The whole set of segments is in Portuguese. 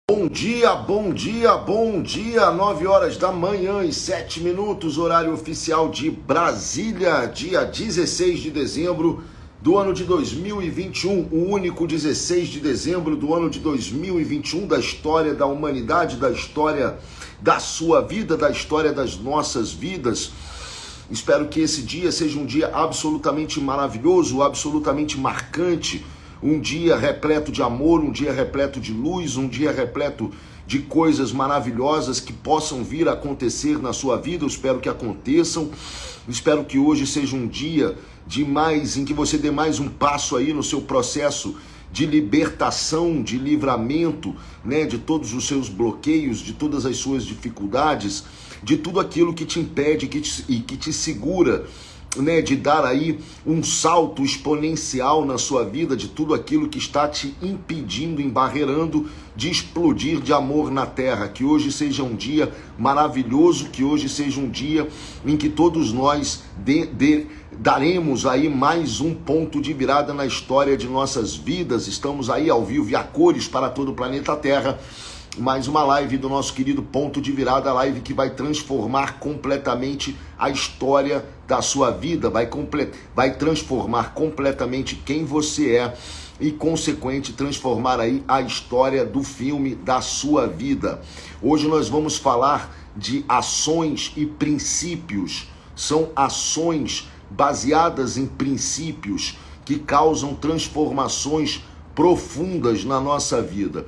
Bom dia, 9 horas da manhã e 7 minutos, horário oficial de Brasília, dia 16 de dezembro do ano de 2021, o único 16 de dezembro do ano de 2021 da história da humanidade, da história da sua vida, da história das nossas vidas. Espero que esse dia seja um dia absolutamente maravilhoso, absolutamente marcante, um dia repleto de amor, um dia repleto de luz, um dia repleto de coisas maravilhosas que possam vir a acontecer na sua vida. Eu espero que aconteçam. Espero que hoje seja um dia em que você dê mais um passo aí no seu processo de libertação, de livramento, né, de todos os seus bloqueios, de todas as suas dificuldades, de tudo aquilo que te impede e que te segura, né, de dar aí um salto exponencial na sua vida, de tudo aquilo que está te impedindo, embarreirando de explodir de amor na terra. Que hoje seja um dia maravilhoso, que hoje seja um dia em que todos nós daremos aí mais um ponto de virada na história de nossas vidas. Estamos aí ao vivo e a cores para todo o planeta Terra. Mais uma live do nosso querido Ponto de Virada, a live que vai transformar completamente a história da sua vida, vai transformar completamente quem você é e, consequente, transformar aí a história do filme da sua vida. Hoje nós vamos falar de ações e princípios. São ações baseadas em princípios que causam transformações profundas na nossa vida.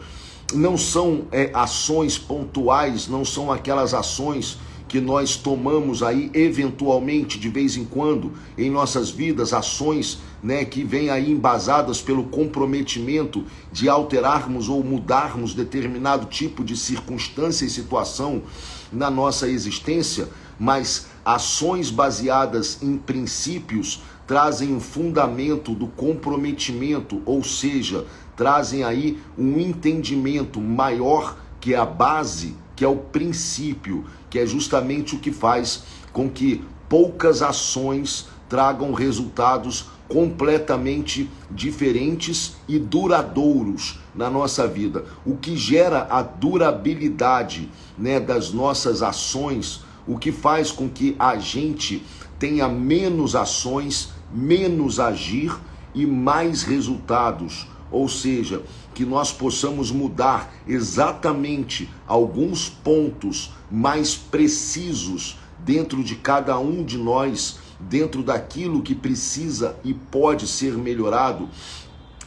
Não são ações pontuais, não são aquelas ações que nós tomamos aí eventualmente de vez em quando em nossas vidas, ações, né, que vêm aí embasadas pelo comprometimento de alterarmos ou mudarmos determinado tipo de circunstância e situação na nossa existência, mas ações baseadas em princípios trazem um fundamento do comprometimento, ou seja, trazem aí um entendimento maior, que é a base, que é o princípio, que é justamente o que faz com que poucas ações tragam resultados completamente diferentes e duradouros na nossa vida. O que gera a durabilidade, né, das nossas ações, o que faz com que a gente tenha menos ações, menos agir e mais resultados. Ou seja, que nós possamos mudar exatamente alguns pontos mais precisos dentro de cada um de nós, dentro daquilo que precisa e pode ser melhorado.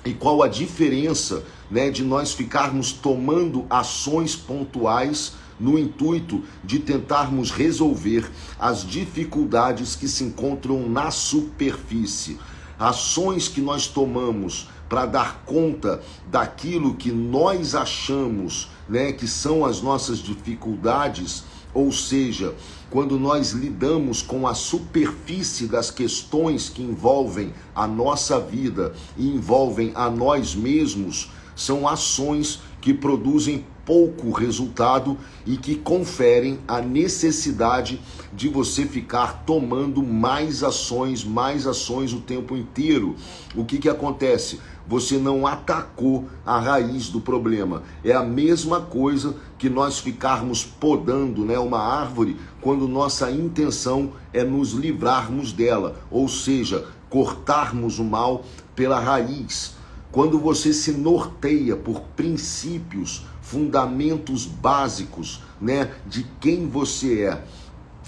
E qual a diferença, né, de nós ficarmos tomando ações pontuais no intuito de tentarmos resolver as dificuldades que se encontram na superfície. Ações que nós tomamos para dar conta daquilo que nós achamos, né, que são as nossas dificuldades, ou seja, quando nós lidamos com a superfície das questões que envolvem a nossa vida e envolvem a nós mesmos, são ações que produzem pouco resultado e que conferem a necessidade de você ficar tomando mais ações o tempo inteiro. O que acontece? Você não atacou a raiz do problema. É a mesma coisa que nós ficarmos podando, né, uma árvore quando nossa intenção é nos livrarmos dela, ou seja, cortarmos o mal pela raiz. Quando você se norteia por princípios, fundamentos básicos, né, de quem você é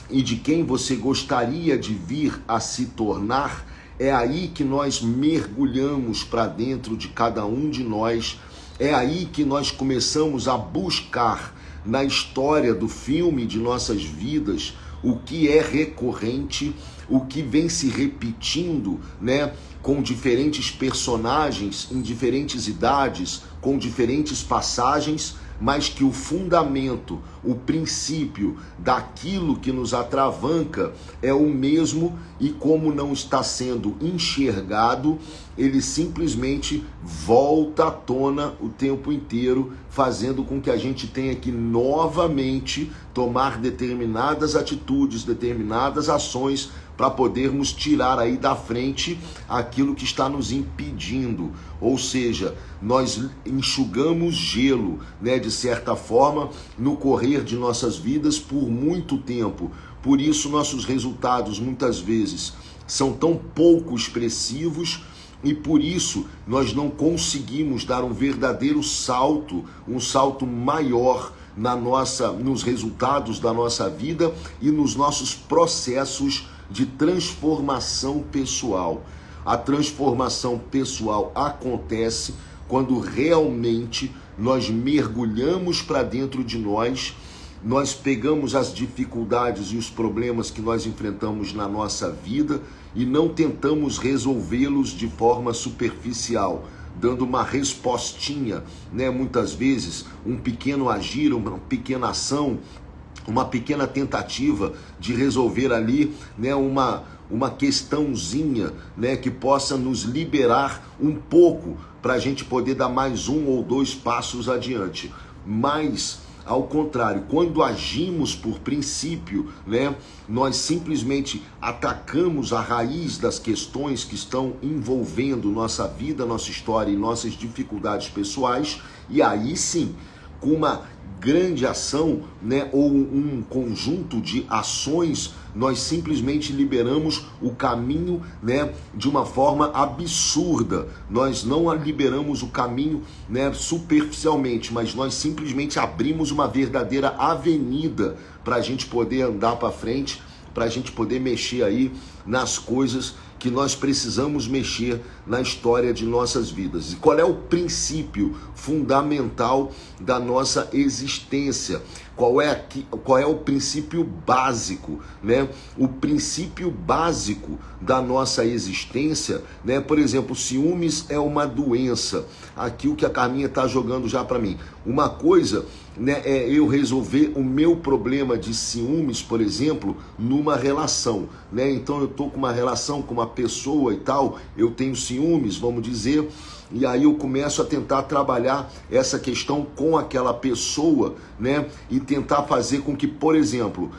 e de quem você gostaria de vir a se tornar, é aí que nós mergulhamos para dentro de cada um de nós, é aí que nós começamos a buscar na história do filme de nossas vidas o que é recorrente, o que vem se repetindo, né, com diferentes personagens, em diferentes idades, com diferentes passagens, mas que o fundamento, o princípio daquilo que nos atravanca é o mesmo, e como não está sendo enxergado, ele simplesmente volta à tona o tempo inteiro, fazendo com que a gente tenha que novamente tomar determinadas atitudes, determinadas ações para podermos tirar aí da frente aquilo que está nos impedindo. Ou seja, nós enxugamos gelo, né, de certa forma, no correr de nossas vidas por muito tempo. Por isso nossos resultados muitas vezes são tão pouco expressivos, e por isso nós não conseguimos dar um verdadeiro salto, um salto maior nos resultados da nossa vida e nos nossos processos de transformação pessoal. A transformação pessoal acontece quando realmente nós mergulhamos para dentro de nós pegamos as dificuldades e os problemas que nós enfrentamos na nossa vida e não tentamos resolvê-los de forma superficial, dando uma respostinha, né? Muitas vezes um pequeno agir, uma pequena ação, uma pequena tentativa de resolver ali, né, uma questãozinha, né, que possa nos liberar um pouco para a gente poder dar mais um ou dois passos adiante. Mas, ao contrário, quando agimos por princípio, né, nós simplesmente atacamos a raiz das questões que estão envolvendo nossa vida, nossa história e nossas dificuldades pessoais, e aí sim, com uma grande ação, né, ou um conjunto de ações, nós simplesmente liberamos o caminho, né, de uma forma absurda. Nós não liberamos o caminho, né, superficialmente, mas nós simplesmente abrimos uma verdadeira avenida para a gente poder andar para frente, para a gente poder mexer aí nas coisas que nós precisamos mexer na história de nossas vidas. E qual é o princípio fundamental da nossa existência? Qual é o princípio básico, né? O princípio básico da nossa existência, né? Por exemplo, ciúmes é uma doença. Aqui o que a Carminha está jogando já para mim. Uma coisa, né, é eu resolver o meu problema de ciúmes, por exemplo, numa relação, né? Então eu tô com uma relação com uma pessoa e tal, eu tenho ciúmes, vamos dizer, e aí eu começo a tentar trabalhar essa questão com aquela pessoa, né? E tentar fazer com que, por exemplo,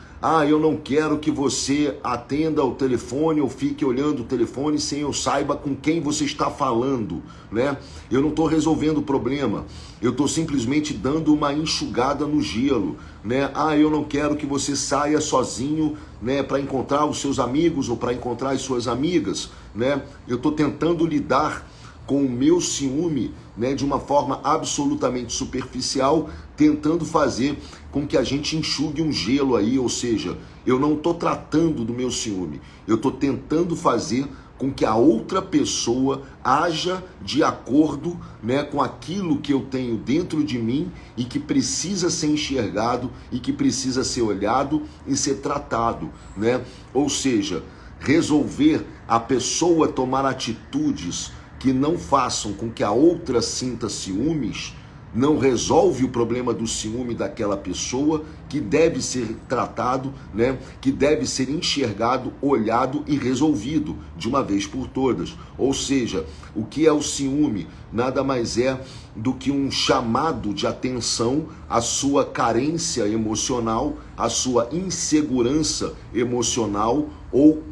eu não quero que você atenda o telefone ou fique olhando o telefone sem eu saiba com quem você está falando, né? Eu não estou resolvendo o problema, eu estou simplesmente dando uma enxugada no gelo, né? Eu não quero que você saia sozinho, né, para encontrar os seus amigos ou para encontrar as suas amigas, né? Eu estou tentando lidar com o meu ciúme, né, de uma forma absolutamente superficial, tentando fazer com que a gente enxugue um gelo aí, ou seja, eu não estou tratando do meu ciúme, eu estou tentando fazer com que a outra pessoa haja de acordo, né, com aquilo que eu tenho dentro de mim e que precisa ser enxergado e que precisa ser olhado e ser tratado, né? Ou seja, resolver a pessoa tomar atitudes que não façam com que a outra sinta ciúmes, não resolve o problema do ciúme daquela pessoa, que deve ser tratado, né? Que deve ser enxergado, olhado e resolvido de uma vez por todas. Ou seja, o que é o ciúme? Nada mais é do que um chamado de atenção à sua carência emocional, à sua insegurança emocional ou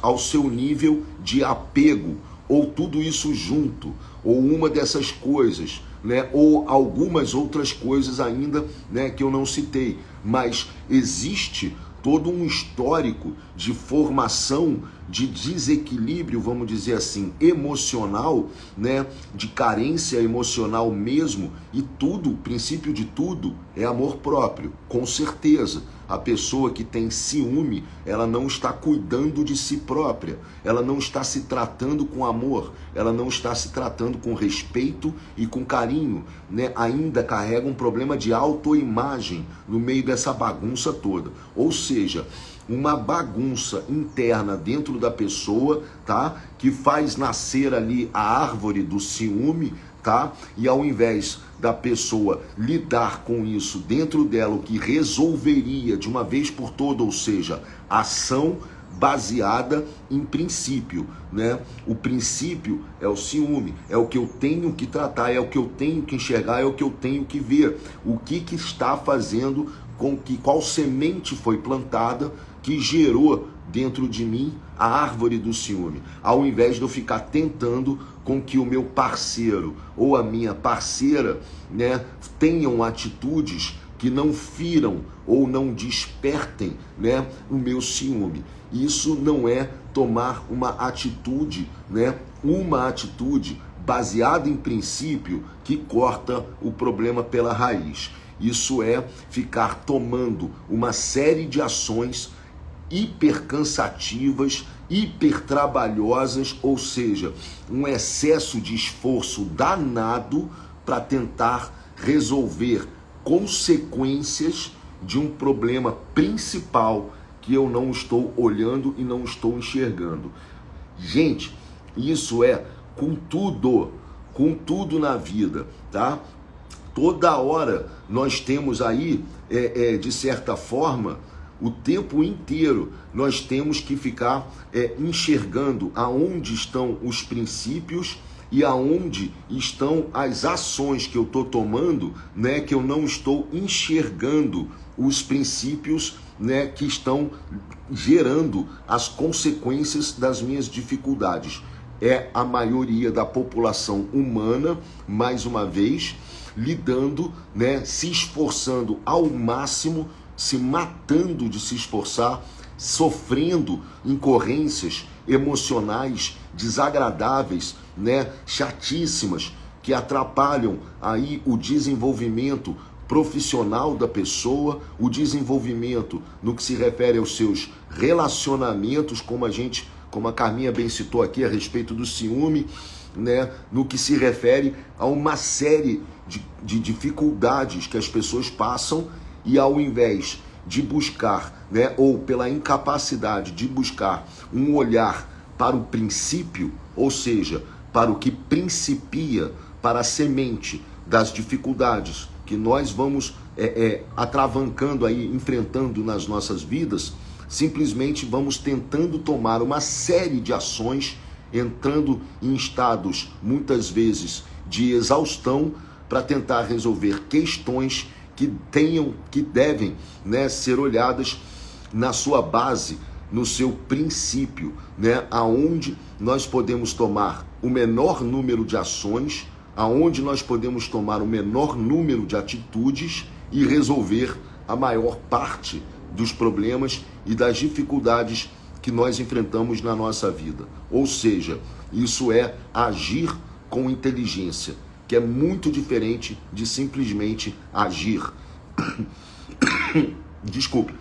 ao seu nível de apego, ou tudo isso junto, ou uma dessas coisas, né? Ou algumas outras coisas ainda, né, que eu não citei. Mas existe todo um histórico de formação, de desequilíbrio, vamos dizer assim, emocional, né, de carência emocional mesmo, e tudo, o princípio de tudo é amor próprio, com certeza. A pessoa que tem ciúme, ela não está cuidando de si própria, ela não está se tratando com amor, ela não está se tratando com respeito e com carinho, né? Ainda carrega um problema de autoimagem no meio dessa bagunça toda. Ou seja, uma bagunça interna dentro da pessoa, tá? Que faz nascer ali a árvore do ciúme, tá? E ao invés da pessoa lidar com isso dentro dela, o que resolveria de uma vez por todas, ou seja, ação baseada em princípio, né? O princípio é o ciúme, é o que eu tenho que tratar, é o que eu tenho que enxergar, é o que eu tenho que ver. O que está fazendo com que, qual semente foi plantada que gerou dentro de mim a árvore do ciúme, ao invés de eu ficar tentando com que o meu parceiro ou a minha parceira, né, tenham atitudes que não firam ou não despertem, né, o meu ciúme. Isso não é tomar uma atitude, né, uma atitude baseada em princípio que corta o problema pela raiz. Isso é ficar tomando uma série de ações hipercansativas, hipertrabalhosas, ou seja, um excesso de esforço danado para tentar resolver consequências de um problema principal que eu não estou olhando e não estou enxergando. Gente, isso é com tudo na vida, tá? Toda hora nós temos aí, de certa forma, o tempo inteiro nós temos que ficar enxergando aonde estão os princípios e aonde estão as ações que eu estou tomando, né, que eu não estou enxergando os princípios, né, que estão gerando as consequências das minhas dificuldades. É a maioria da população humana, mais uma vez, lidando, né, se esforçando ao máximo, se matando de se esforçar, sofrendo incorrências emocionais desagradáveis, né, chatíssimas, que atrapalham aí o desenvolvimento profissional da pessoa, o desenvolvimento no que se refere aos seus relacionamentos, como a Carminha bem citou aqui a respeito do ciúme, né, no que se refere a uma série de dificuldades que as pessoas passam, e ao invés de buscar, né, ou pela incapacidade de buscar um olhar para o princípio, ou seja, para o que principia, para a semente das dificuldades que nós vamos atravancando aí, enfrentando nas nossas vidas, simplesmente vamos tentando tomar uma série de ações, entrando em estados, muitas vezes, de exaustão, para tentar resolver questões que devem, né, ser olhadas na sua base, no seu princípio, né, aonde nós podemos tomar o menor número de ações, aonde nós podemos tomar o menor número de atitudes e resolver a maior parte dos problemas e das dificuldades que nós enfrentamos na nossa vida. Ou seja, isso é agir com inteligência, que é muito diferente de simplesmente agir. Desculpe.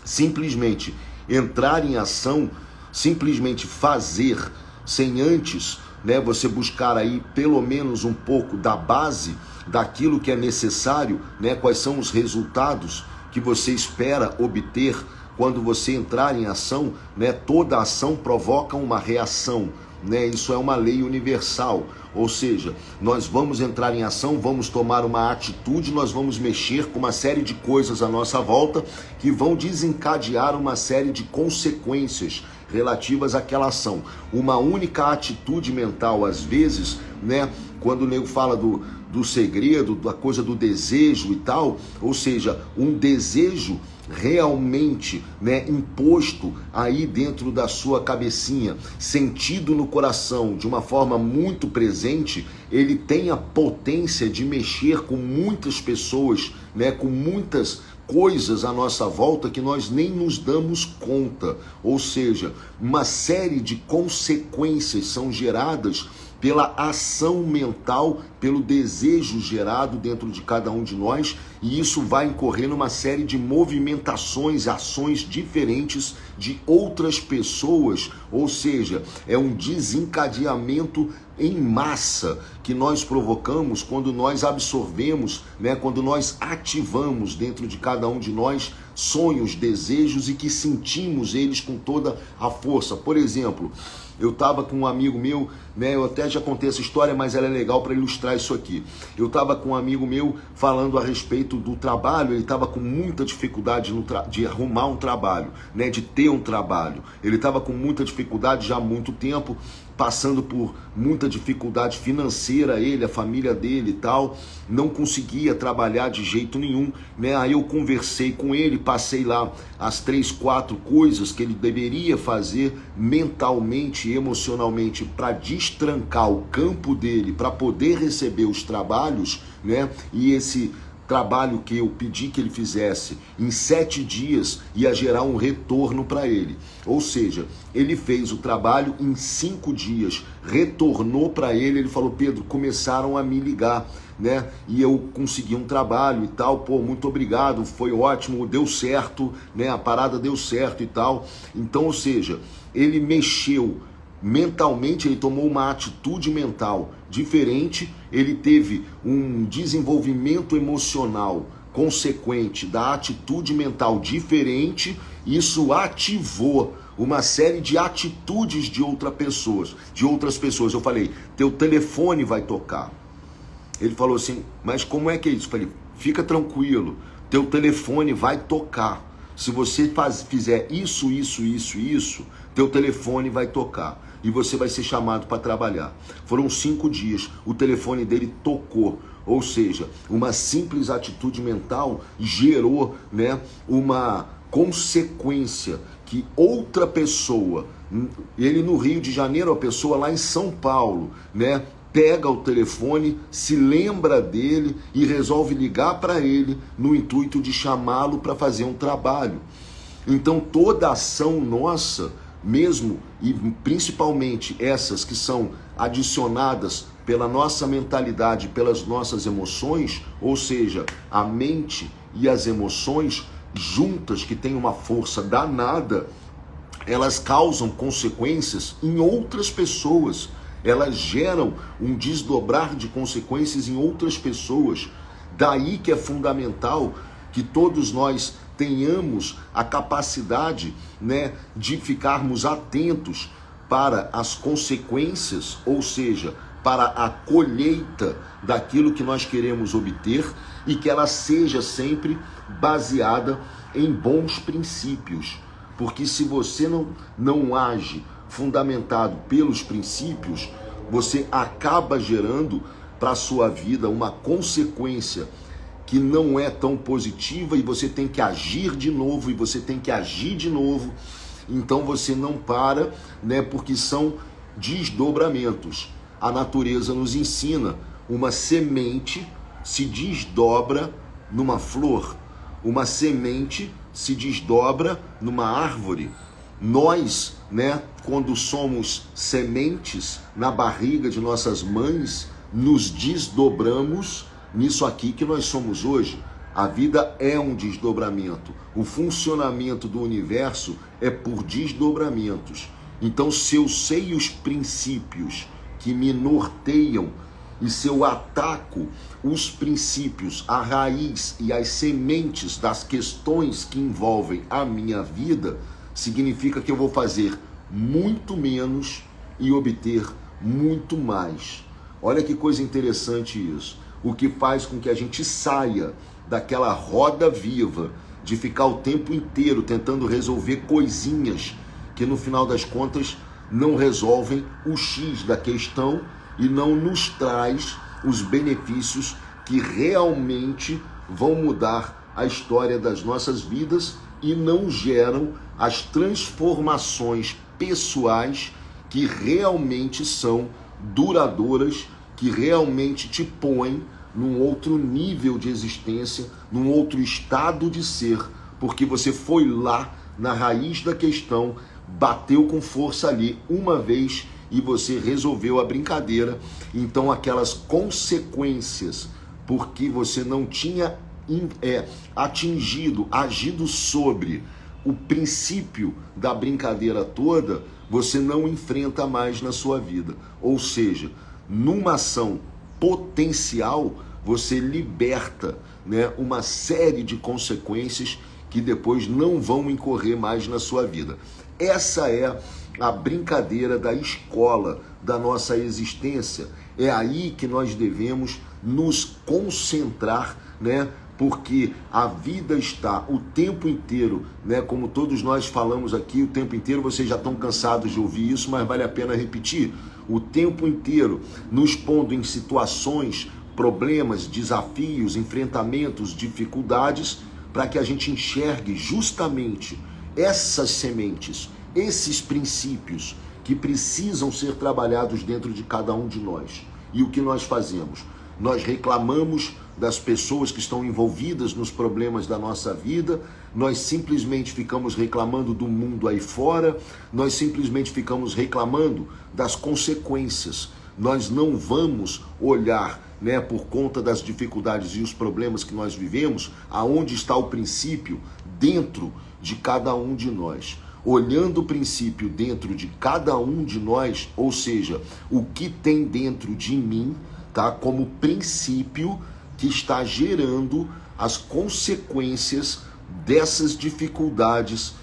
Simplesmente entrar em ação, simplesmente fazer, sem antes, né, você buscar aí pelo menos um pouco da base daquilo que é necessário, né, quais são os resultados que você espera obter quando você entrar em ação, né? Toda ação provoca uma reação, né? Isso é uma lei universal, ou seja, nós vamos entrar em ação, vamos tomar uma atitude, nós vamos mexer com uma série de coisas à nossa volta que vão desencadear uma série de consequências relativas àquela ação. Uma única atitude mental, às vezes, né, quando o nego fala do segredo, da coisa do desejo e tal, ou seja, um desejo realmente, né, imposto aí dentro da sua cabecinha, sentido no coração de uma forma muito presente, ele tem a potência de mexer com muitas pessoas, né, com muitas coisas à nossa volta que nós nem nos damos conta. Ou seja, uma série de consequências são geradas pela ação mental, pelo desejo gerado dentro de cada um de nós, e isso vai incorrer numa série de movimentações, ações diferentes de outras pessoas, ou seja, é um desencadeamento em massa que nós provocamos quando nós absorvemos, né, quando nós ativamos dentro de cada um de nós sonhos, desejos e que sentimos eles com toda a força. Por exemplo, Eu estava com um amigo meu, né? Eu até já contei essa história, mas ela é legal para ilustrar isso aqui. Eu estava com um amigo meu falando a respeito do trabalho. Ele estava com muita dificuldade de arrumar um trabalho, né? De ter um trabalho. Ele estava com muita dificuldade já há muito tempo, passando por muita dificuldade financeira, ele, a família dele e tal, não conseguia trabalhar de jeito nenhum, né? Aí eu conversei com ele, passei lá as 3, 4 coisas que ele deveria fazer mentalmente e emocionalmente para destrancar o campo dele, para poder receber os trabalhos, né? E esse trabalho que eu pedi que ele fizesse em 7 dias ia gerar um retorno para ele. Ou seja, ele fez o trabalho em 5 dias, retornou para ele, ele falou: Pedro, começaram a me ligar, né? E eu consegui um trabalho e tal, pô, muito obrigado, foi ótimo, deu certo, né? A parada deu certo e tal. Então, ou seja, ele mexeu mentalmente, ele tomou uma atitude mental diferente, ele teve um desenvolvimento emocional consequente da atitude mental diferente, isso ativou uma série de atitudes de outras pessoas. Eu falei: teu telefone vai tocar. Ele falou assim: mas como é que é isso? Eu falei: fica tranquilo, teu telefone vai tocar. Se você fizer isso, teu telefone vai tocar e você vai ser chamado para trabalhar. Foram 5 dias, o telefone dele tocou. Ou seja, uma simples atitude mental gerou, né, uma consequência que outra pessoa, ele no Rio de Janeiro, a pessoa lá em São Paulo, né, pega o telefone, se lembra dele e resolve ligar para ele no intuito de chamá-lo para fazer um trabalho. Então toda ação nossa, mesmo e principalmente essas que são adicionadas pela nossa mentalidade, pelas nossas emoções, ou seja, a mente e as emoções juntas, que têm uma força danada, elas causam consequências em outras pessoas. Elas geram um desdobrar de consequências em outras pessoas. Daí que é fundamental que todos nós tenhamos a capacidade, né, de ficarmos atentos para as consequências, ou seja, para a colheita daquilo que nós queremos obter, e que ela seja sempre baseada em bons princípios. Porque se você não age fundamentado pelos princípios, você acaba gerando para a sua vida uma consequência que não é tão positiva, e você tem que agir de novo, e você tem que agir de novo. Então você não para, né? Porque são desdobramentos. A natureza nos ensina: uma semente se desdobra numa flor, uma semente se desdobra numa árvore. Nós, né, quando somos sementes na barriga de nossas mães, nos desdobramos nisso aqui que nós somos hoje. A vida é um desdobramento. O funcionamento do universo é por desdobramentos. Então, se eu sei os princípios que me norteiam, e se eu ataco os princípios, a raiz e as sementes das questões que envolvem a minha vida, significa que eu vou fazer muito menos e obter muito mais. Olha que coisa interessante isso. O que faz com que a gente saia daquela roda viva de ficar o tempo inteiro tentando resolver coisinhas que no final das contas não resolvem o X da questão e não nos traz os benefícios que realmente vão mudar a história das nossas vidas e não geram as transformações pessoais que realmente são duradouras, que realmente te põem num outro nível de existência, num outro estado de ser, porque você foi lá na raiz da questão, bateu com força ali uma vez e você resolveu a brincadeira. Então aquelas consequências, porque você não tinha agido sobre o princípio da brincadeira toda, você não enfrenta mais na sua vida. Ou seja, numa ação potencial, você liberta, né, uma série de consequências que depois não vão incorrer mais na sua vida. essa é a brincadeira da escola da nossa existência. É aí que nós devemos nos concentrar, né? Porque a vida está o tempo inteiro, né? Como todos nós falamos aqui, o tempo inteiro, vocês já estão cansados de ouvir isso, mas vale a pena repetir. O tempo inteiro nos pondo em situações, problemas, desafios, enfrentamentos, dificuldades, para que a gente enxergue justamente essas sementes, esses princípios que precisam ser trabalhados dentro de cada um de nós. E o que nós fazemos? Nós reclamamos das pessoas que estão envolvidas nos problemas da nossa vida, nós simplesmente ficamos reclamando do mundo aí fora, nós simplesmente ficamos reclamando das consequências. Nós não vamos olhar, né, por conta das dificuldades e os problemas que nós vivemos, aonde está o princípio dentro de cada um de nós. Olhando o princípio dentro de cada um de nós, ou seja, o que tem dentro de mim, tá, como princípio que está gerando as consequências dessas dificuldades,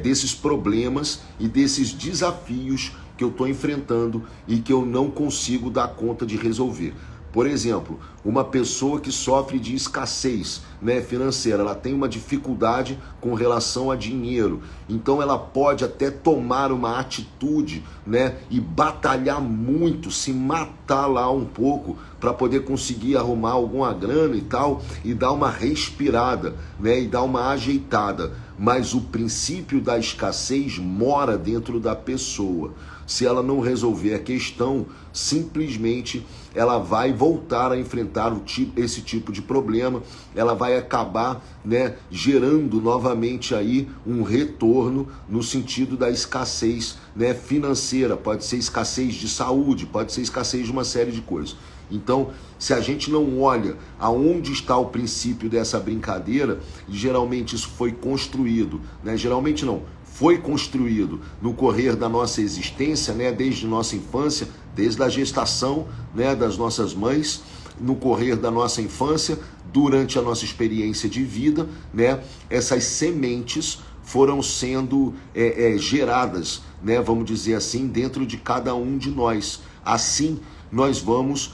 desses problemas e desses desafios que eu estou enfrentando e que eu não consigo dar conta de resolver. Por exemplo, uma pessoa que sofre de escassez, né, financeira, ela tem uma dificuldade com relação a dinheiro, então ela pode até tomar uma atitude, né, e batalhar muito, se matar lá um pouco para poder conseguir arrumar alguma grana e tal, e dar uma respirada, né, e dar uma ajeitada. Mas o princípio da escassez mora dentro da pessoa. Se ela não resolver a questão, simplesmente ela vai voltar a enfrentar esse tipo de problema, ela vai acabar, né, gerando novamente aí um retorno no sentido da escassez, né, financeira, pode ser escassez de saúde, pode ser escassez de uma série de coisas. Então, se a gente não olha aonde está o princípio dessa brincadeira, e geralmente isso foi construído, né? Geralmente não, foi construído no correr da nossa existência, né? Desde nossa infância, desde a gestação, né, das nossas mães, no correr da nossa infância, durante a nossa experiência de vida, né? Essas sementes foram sendo geradas, né? Vamos dizer assim, dentro de cada um de nós. Assim, nós vamos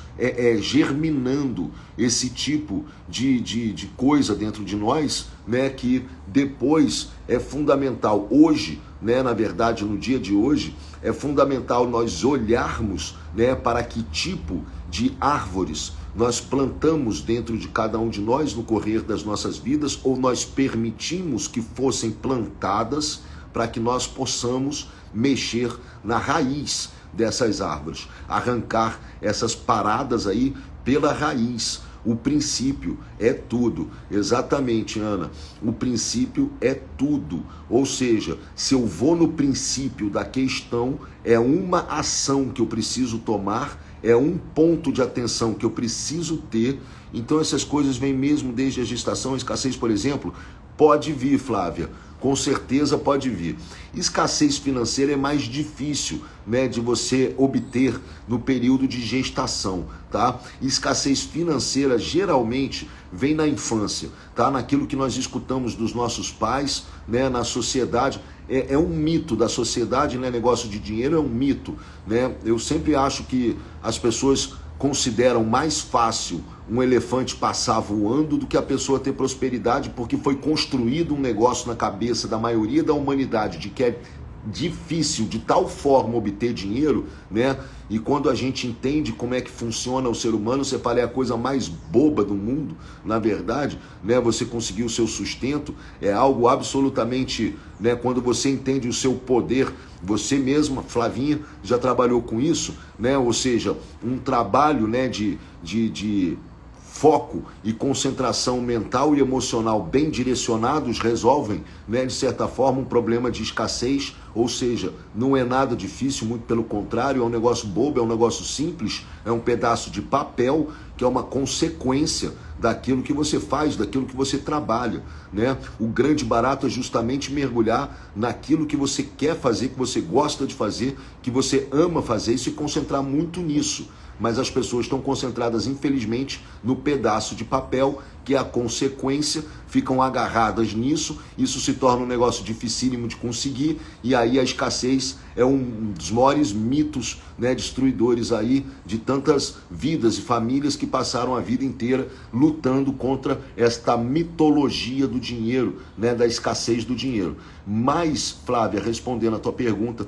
germinando esse tipo de coisa dentro de nós, né, que depois é fundamental. Hoje, né, na verdade, no dia de hoje, é fundamental nós olharmos, né, para que tipo de árvores nós plantamos dentro de cada um de nós no correr das nossas vidas, ou nós permitimos que fossem plantadas para que nós possamos mexer na raiz dessas árvores, arrancar essas paradas aí pela raiz. O princípio é tudo. Exatamente, Ana. O princípio é tudo. Ou seja, se eu vou no princípio da questão, é uma ação que eu preciso tomar, é um ponto de atenção que eu preciso ter. Então essas coisas vêm mesmo desde a gestação. A escassez, por exemplo, pode vir, Flávia. Com certeza pode vir. Escassez financeira é mais difícil, né, de você obter no período de gestação, tá? Escassez financeira geralmente vem na infância, tá? Naquilo que nós escutamos dos nossos pais, né, na sociedade. É um mito da sociedade, né? Negócio de dinheiro é um mito, né? Eu sempre acho que as pessoas consideram mais fácil um elefante passar voando do que a pessoa ter prosperidade, porque foi construído um negócio na cabeça da maioria da humanidade de que é difícil de tal forma obter dinheiro, né? E quando a gente entende como é que funciona o ser humano, você fala, é a coisa mais boba do mundo, na verdade, né? Você conseguir o seu sustento é algo absolutamente, né? Quando você entende o seu poder, você mesma, Flavinha, já trabalhou com isso, né? Ou seja, um trabalho, né, de foco e concentração mental e emocional bem direcionados resolvem, né, de certa forma, um problema de escassez. Ou seja, não é nada difícil, muito pelo contrário, é um negócio bobo, é um negócio simples, é um pedaço de papel que é uma consequência daquilo que você faz, daquilo que você trabalha, né? O grande barato é justamente mergulhar naquilo que você quer fazer, que você gosta de fazer, que você ama fazer e se concentrar muito nisso. mas as pessoas estão concentradas, infelizmente, no pedaço de papel, que é a consequência, ficam agarradas nisso, isso se torna um negócio dificílimo de conseguir, e aí a escassez é um dos maiores mitos, né, destruidores aí de tantas vidas e famílias que passaram a vida inteira lutando contra esta mitologia do dinheiro, né, da escassez do dinheiro. Mas, Flávia, respondendo a tua pergunta,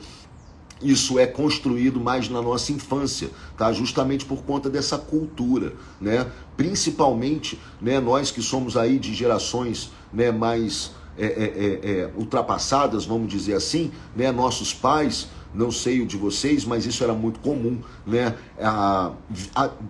isso é construído mais na nossa infância, tá? Justamente por conta dessa cultura, né? Principalmente, né, nós que somos aí de gerações, né, mais ultrapassadas, vamos dizer assim, né? Nossos pais, não sei o de vocês, mas isso era muito comum, né?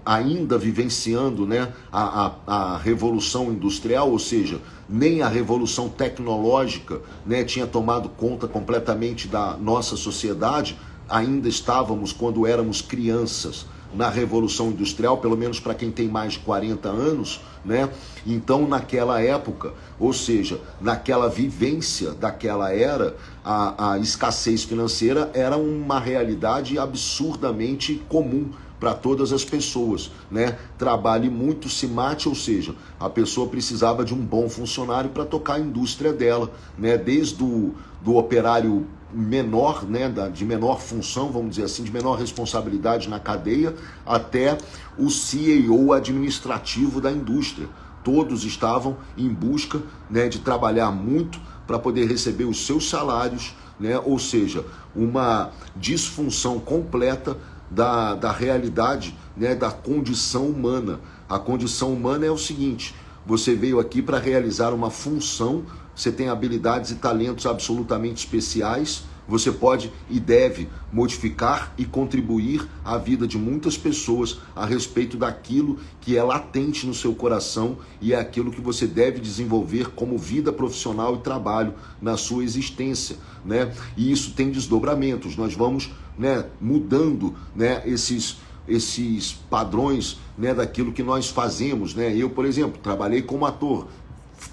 Ainda vivenciando, né, a revolução industrial, ou seja, nem a revolução tecnológica, né, tinha tomado conta completamente da nossa sociedade. Ainda estávamos, quando éramos crianças, na Revolução Industrial, pelo menos para quem tem mais de 40 anos, né? Então, naquela época, ou seja, naquela vivência daquela era, a escassez financeira era uma realidade absurdamente comum para todas as pessoas, né? Trabalhe muito, se mate, ou seja, a pessoa precisava de um bom funcionário para tocar a indústria dela, né? Desde do operário menor, né, de menor função, vamos dizer assim, de menor responsabilidade na cadeia, até o CEO administrativo da indústria. Todos estavam em busca, né, de trabalhar muito para poder receber os seus salários, né? Ou seja, uma disfunção completa da realidade, né, da condição humana. A condição humana é o seguinte: você veio aqui para realizar uma função, você tem habilidades e talentos absolutamente especiais, você pode e deve modificar e contribuir à vida de muitas pessoas a respeito daquilo que é latente no seu coração e é aquilo que você deve desenvolver como vida profissional e trabalho na sua existência, né? E isso tem desdobramentos, nós vamos, né, mudando, né, esses padrões, né, daquilo que nós fazemos, né? Eu, por exemplo, trabalhei como ator,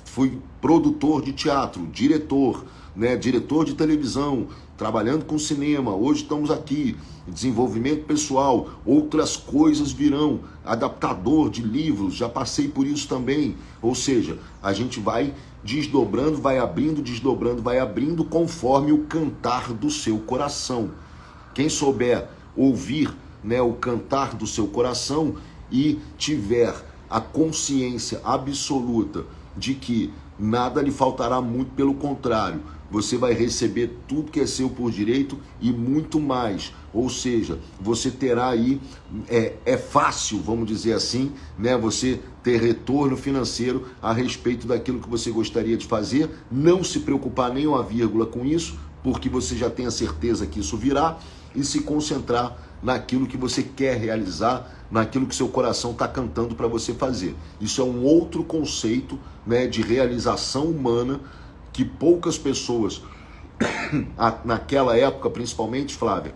fui produtor de teatro, diretor, né, diretor de televisão, trabalhando com cinema, hoje estamos aqui, desenvolvimento pessoal, outras coisas virão, adaptador de livros, já passei por isso também, ou seja, a gente vai desdobrando, vai abrindo, desdobrando, vai abrindo conforme o cantar do seu coração. Quem souber ouvir, né, o cantar do seu coração e tiver a consciência absoluta de que nada lhe faltará, muito pelo contrário, você vai receber tudo que é seu por direito e muito mais. Ou seja, você terá aí, é fácil, vamos dizer assim, né, você ter retorno financeiro a respeito daquilo que você gostaria de fazer, não se preocupar nem uma vírgula com isso, porque você já tem a certeza que isso virá, e se concentrar naquilo que você quer realizar, naquilo que seu coração está cantando para você fazer. Isso é um outro conceito, né, de realização humana que poucas pessoas, naquela época principalmente, Flávia,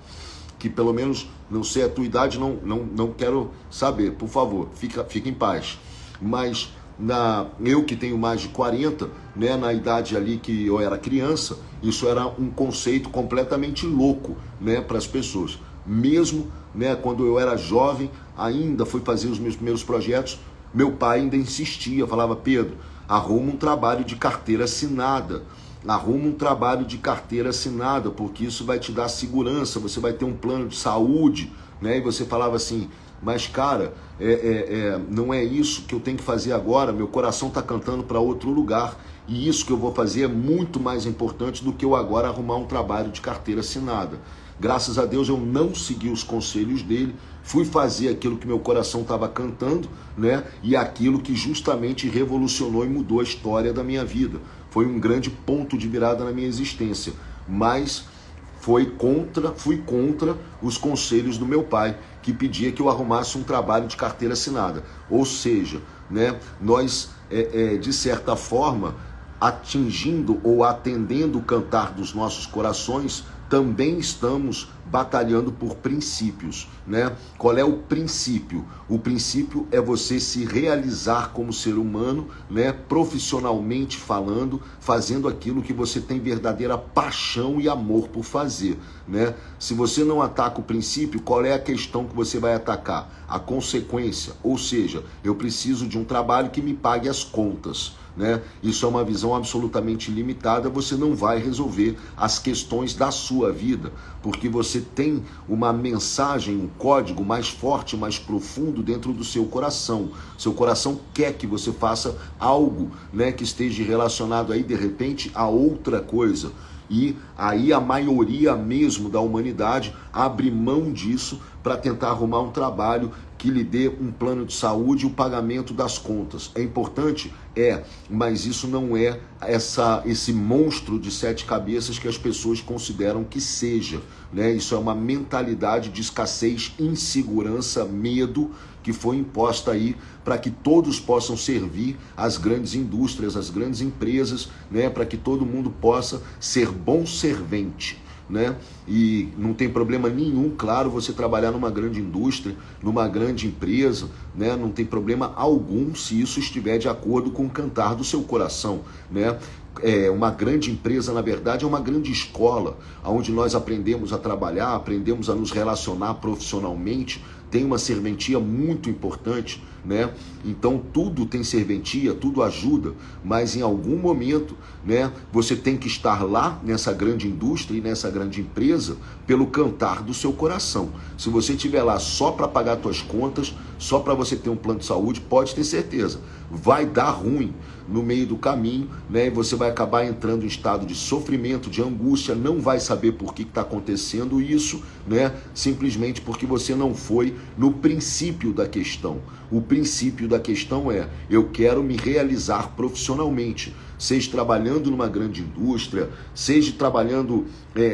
que pelo menos, não sei a tua idade, não quero saber, por favor, fica em paz. Mas eu que tenho mais de 40, né, na idade ali que eu era criança, isso era um conceito completamente louco, né, para as pessoas. Mesmo, né, quando eu era jovem, ainda fui fazer os meus primeiros projetos, meu pai ainda insistia, falava: Pedro, arruma um trabalho de carteira assinada, porque isso vai te dar segurança, você vai ter um plano de saúde, né? E você falava assim: mas cara, não é isso que eu tenho que fazer agora, meu coração está cantando para outro lugar, e isso que eu vou fazer é muito mais importante do que eu agora arrumar um trabalho de carteira assinada. Graças a Deus eu não segui os conselhos dele, fui fazer aquilo que meu coração estava cantando, né? E aquilo que justamente revolucionou e mudou a história da minha vida. Foi um grande ponto de virada na minha existência, mas fui contra os conselhos do meu pai, que pedia que eu arrumasse um trabalho de carteira assinada. Ou seja, né, nós, de certa forma, atingindo ou atendendo o cantar dos nossos corações, também estamos batalhando por princípios, né? Qual é o princípio? O princípio é você se realizar como ser humano, né? Profissionalmente falando, fazendo aquilo que você tem verdadeira paixão e amor por fazer, né? Se você não ataca o princípio, qual é a questão que você vai atacar? A consequência, ou seja, eu preciso de um trabalho que me pague as contas, né? Isso é uma visão absolutamente limitada, você não vai resolver as questões da sua vida, porque você tem uma mensagem, um código mais forte, mais profundo dentro do seu coração. Seu coração quer que você faça algo, né, que esteja relacionado aí de repente a outra coisa. E aí a maioria mesmo da humanidade abre mão disso para tentar arrumar um trabalho que lhe dê um plano de saúde e o pagamento das contas. É importante? É, mas isso não é esse monstro de 7 cabeças que as pessoas consideram que seja, né? Isso é uma mentalidade de escassez, insegurança, medo, que foi imposta aí para que todos possam servir as grandes indústrias, as grandes empresas, né? Para que todo mundo possa ser bom servente, né? E não tem problema nenhum, claro, você trabalhar numa grande indústria, numa grande empresa, né? Não tem problema algum se isso estiver de acordo com o cantar do seu coração, né? Uma grande empresa, na verdade, é uma grande escola, onde nós aprendemos a trabalhar, aprendemos a nos relacionar profissionalmente, tem uma serventia muito importante, né? Então tudo tem serventia, tudo ajuda, mas em algum momento, né, você tem que estar lá nessa grande indústria e nessa grande empresa pelo cantar do seu coração. Se você estiver lá só para pagar suas contas, só para você ter um plano de saúde, pode ter certeza, vai dar ruim no meio do caminho, né? E você vai acabar entrando em estado de sofrimento, de angústia, não vai saber por que está acontecendo isso, né? Simplesmente porque você não foi no princípio da questão. O princípio da questão é: eu quero me realizar profissionalmente, seja trabalhando numa grande indústria, seja trabalhando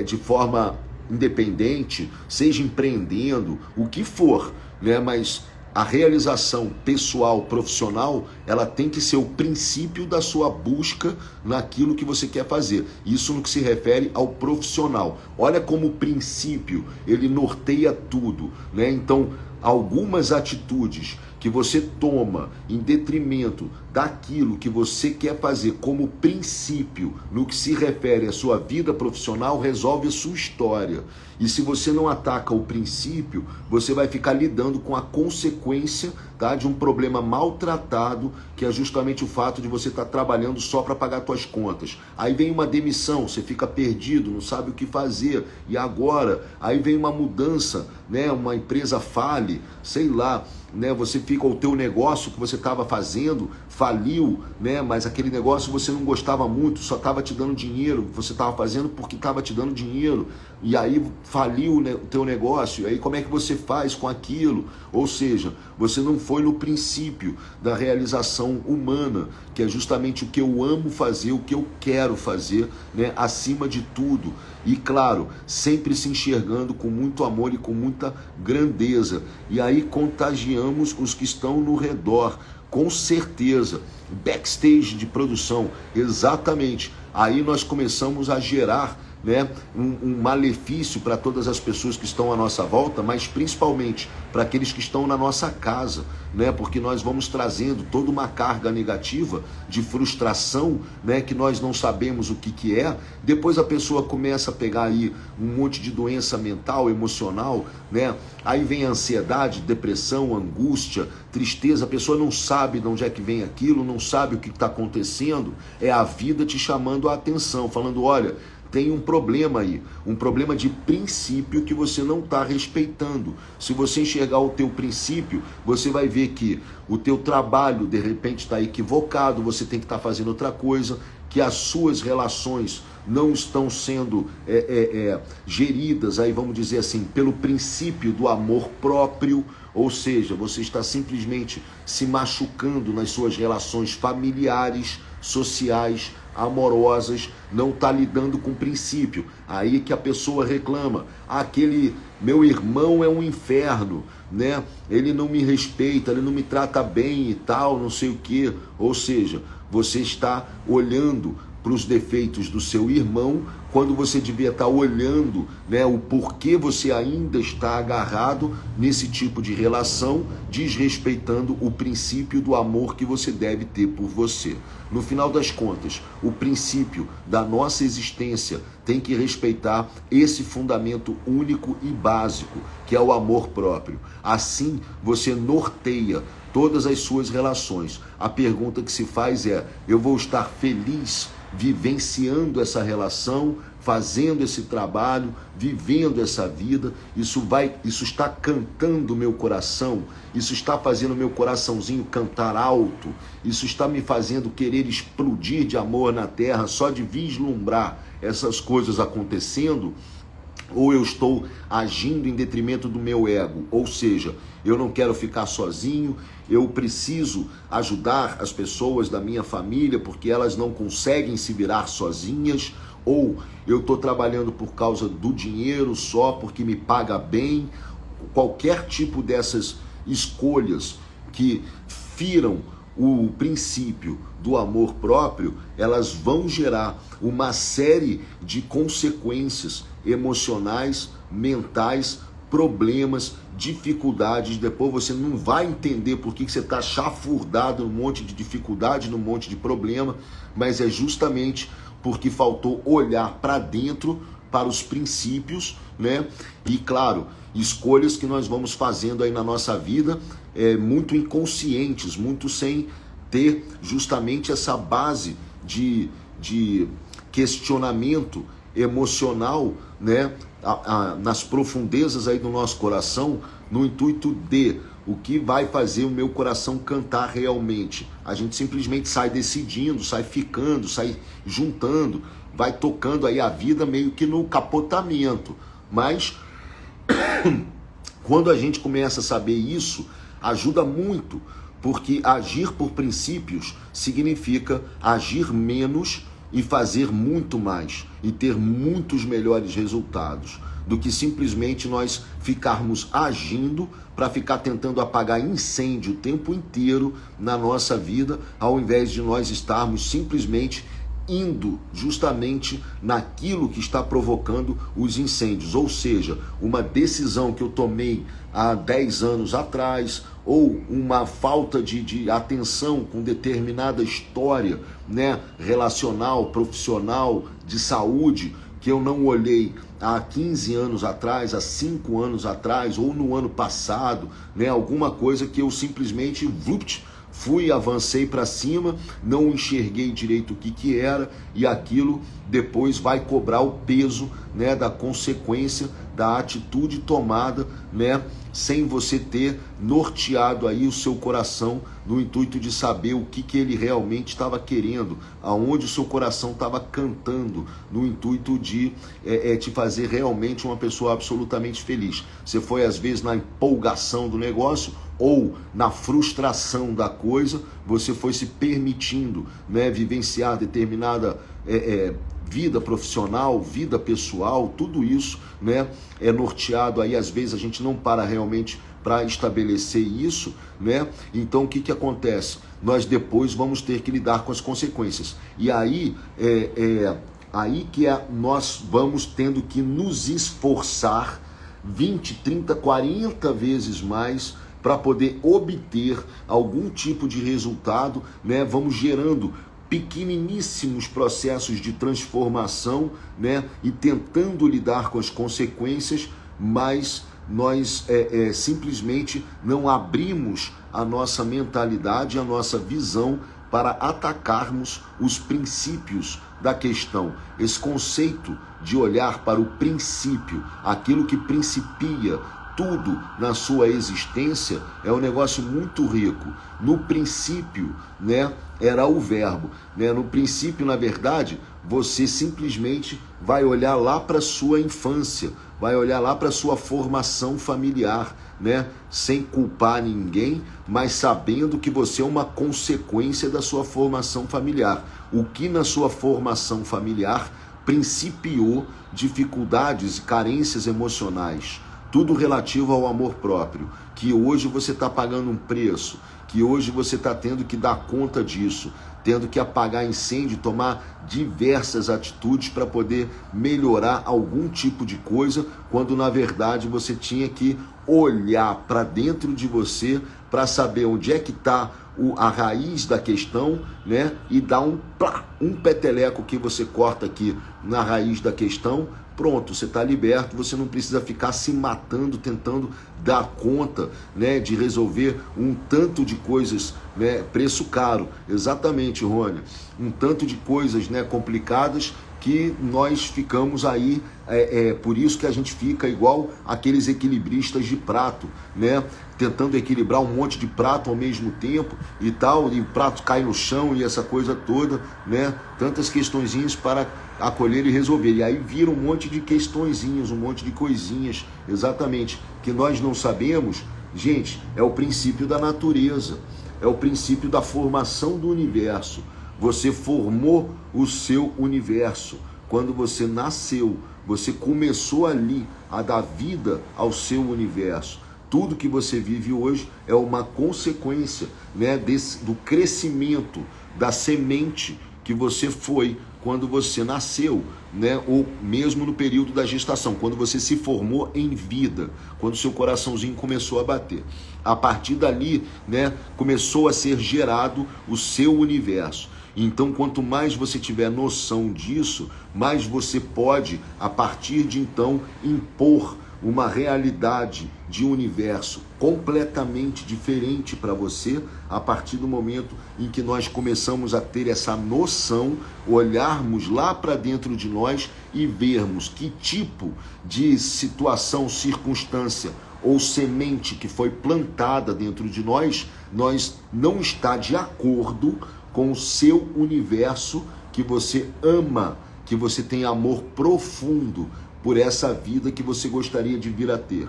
de forma independente, seja empreendendo, o que for, né? Mas a realização pessoal, profissional, ela tem que ser o princípio da sua busca naquilo que você quer fazer. Isso no que se refere ao profissional. Olha como o princípio, ele norteia tudo, né? Então, algumas atitudes que você toma em detrimento daquilo que você quer fazer como princípio no que se refere à sua vida profissional resolve a sua história. E se você não ataca o princípio, você vai ficar lidando com a consequência, tá, de um problema maltratado, que é justamente o fato de você estar trabalhando só para pagar suas contas. Aí vem uma demissão, você fica perdido, não sabe o que fazer. E agora? Aí vem uma mudança, né? Uma empresa fale, sei lá, né? Você fica, o teu negócio que você estava fazendo faliu, né? Mas aquele negócio você não gostava muito, só estava te dando dinheiro, você estava fazendo porque estava te dando dinheiro, e aí faliu, né, o teu negócio. E aí como é que você faz com aquilo? Ou seja, você não foi no princípio da realização humana, que é justamente o que eu amo fazer, o que eu quero fazer, né, acima de tudo. E claro, sempre se enxergando com muito amor e com muita grandeza. E aí contagiamos os que estão no redor, com certeza. Backstage de produção, exatamente. Aí nós começamos a gerar, né, um malefício para todas as pessoas que estão à nossa volta, mas principalmente para aqueles que estão na nossa casa, né, porque nós vamos trazendo toda uma carga negativa de frustração, né, que nós não sabemos o que é. Depois a pessoa começa a pegar aí um monte de doença mental, emocional, né, aí vem a ansiedade, depressão, angústia, tristeza, a pessoa não sabe de onde é que vem aquilo, não sabe o que está acontecendo, é a vida te chamando a atenção, falando: olha, tem um problema aí, um problema de princípio que você não está respeitando. Se você enxergar o teu princípio, você vai ver que o teu trabalho de repente está equivocado, você tem que estar fazendo outra coisa, que as suas relações não estão sendo geridas, aí vamos dizer assim, pelo princípio do amor próprio, ou seja, você está simplesmente se machucando nas suas relações familiares, sociais, amorosas, não está lidando com o princípio. Aí que a pessoa reclama: aquele meu irmão é um inferno, né? Ele não me respeita, ele não me trata bem e tal, não sei o que. Ou seja, você está olhando para os defeitos do seu irmão, quando você devia estar olhando, né, o porquê você ainda está agarrado nesse tipo de relação, desrespeitando o princípio do amor que você deve ter por você. No final das contas, o princípio da nossa existência tem que respeitar esse fundamento único e básico, que é o amor próprio. Assim, você norteia todas as suas relações. A pergunta que se faz é: eu vou estar feliz vivenciando essa relação, fazendo esse trabalho, vivendo essa vida? Isso está cantando meu coração? Isso está fazendo meu coraçãozinho cantar alto? Isso está me fazendo querer explodir de amor na terra só de vislumbrar essas coisas acontecendo? Ou eu estou agindo em detrimento do meu ego? Ou seja, eu não quero ficar sozinho, eu preciso ajudar as pessoas da minha família porque elas não conseguem se virar sozinhas, ou eu estou trabalhando por causa do dinheiro só porque me paga bem. Qualquer tipo dessas escolhas que firam o princípio do amor próprio, elas vão gerar uma série de consequências emocionais, mentais, problemas, dificuldades. Depois você não vai entender por que você está chafurdado num monte de dificuldade, num monte de problema, mas é justamente porque faltou olhar para dentro, para os princípios, né? E claro, escolhas que nós vamos fazendo aí na nossa vida, muito inconscientes, muito sem ter justamente essa base de questionamento emocional, né? Nas profundezas aí do nosso coração, no intuito de o que vai fazer o meu coração cantar realmente. A gente simplesmente sai decidindo, sai ficando, sai juntando, vai tocando aí a vida meio que no capotamento. Mas quando a gente começa a saber isso, ajuda muito, porque agir por princípios significa agir menos e fazer muito mais, e ter muitos melhores resultados, do que simplesmente nós ficarmos agindo para ficar tentando apagar incêndio o tempo inteiro na nossa vida, ao invés de nós estarmos simplesmente indo justamente naquilo que está provocando os incêndios. Ou seja, uma decisão que eu tomei há 10 anos atrás, ou uma falta de atenção com determinada história, né, relacional, profissional, de saúde, que eu não olhei há 15 anos atrás, há 5 anos atrás, ou no ano passado, né, alguma coisa que eu simplesmente avancei para cima, não enxerguei direito o que era, e aquilo depois vai cobrar o peso, né, da consequência da atitude tomada, né, sem você ter norteado aí o seu coração no intuito de saber o que ele realmente estava querendo, aonde o seu coração estava cantando, no intuito de te fazer realmente uma pessoa absolutamente feliz. Você foi às vezes na empolgação do negócio, ou na frustração da coisa, você foi se permitindo, né, vivenciar determinada vida profissional, vida pessoal, tudo isso, né, é norteado aí. Às vezes a gente não para realmente para estabelecer isso, né? Então o que acontece? Nós depois vamos ter que lidar com as consequências. E aí nós vamos tendo que nos esforçar 20, 30, 40 vezes mais para poder obter algum tipo de resultado, né? Vamos gerando pequeniníssimos processos de transformação, né? E tentando lidar com as consequências, mas nós simplesmente não abrimos a nossa mentalidade, a nossa visão para atacarmos os princípios da questão. Esse conceito de olhar para o princípio, aquilo que principia tudo na sua existência, é um negócio muito rico. No princípio, né, era o verbo, né? No princípio, na verdade, você simplesmente vai olhar lá para a sua infância, vai olhar lá para a sua formação familiar, né? Sem culpar ninguém, mas sabendo que você é uma consequência da sua formação familiar. O que na sua formação familiar principiou dificuldades e carências emocionais, tudo relativo ao amor próprio, que hoje você está pagando um preço, que hoje você está tendo que dar conta disso. tendo que apagar incêndio, tomar diversas atitudes para poder melhorar algum tipo de coisa, quando na verdade você tinha que olhar para dentro de você para saber onde é que está a raiz da questão, né? E dar um peteleco que você corta aqui na raiz da questão. Pronto, você está liberto, você não precisa ficar se matando, tentando dar conta, né, de resolver um tanto de coisas, né, preço caro. Exatamente, Rony. Um tanto de coisas, né, complicadas que nós ficamos aí, por isso que a gente fica igual aqueles equilibristas de prato, né, tentando equilibrar um monte de prato ao mesmo tempo e tal, e o prato cai no chão e essa coisa toda, né, tantas questõezinhas para acolher e resolver, e aí vira um monte de questõezinhas, um monte de coisinhas, exatamente, que nós não sabemos. Gente, é o princípio da natureza, é o princípio da formação do universo. Você formou o seu universo. Quando você nasceu, você começou ali a dar vida ao seu universo. Tudo que você vive hoje é uma consequência, né, do crescimento da semente que você foi quando você nasceu, né, ou mesmo no período da gestação, quando você se formou em vida, quando seu coraçãozinho começou a bater. A partir dali, né, começou a ser gerado o seu universo. Então, quanto mais você tiver noção disso, mais você pode, a partir de então, impor uma realidade de universo completamente diferente para você, a partir do momento em que nós começamos a ter essa noção, olharmos lá para dentro de nós e vermos que tipo de situação, circunstância ou semente que foi plantada dentro de nós não está de acordo com o seu universo, que você ama, que você tem amor profundo por essa vida que você gostaria de vir a ter.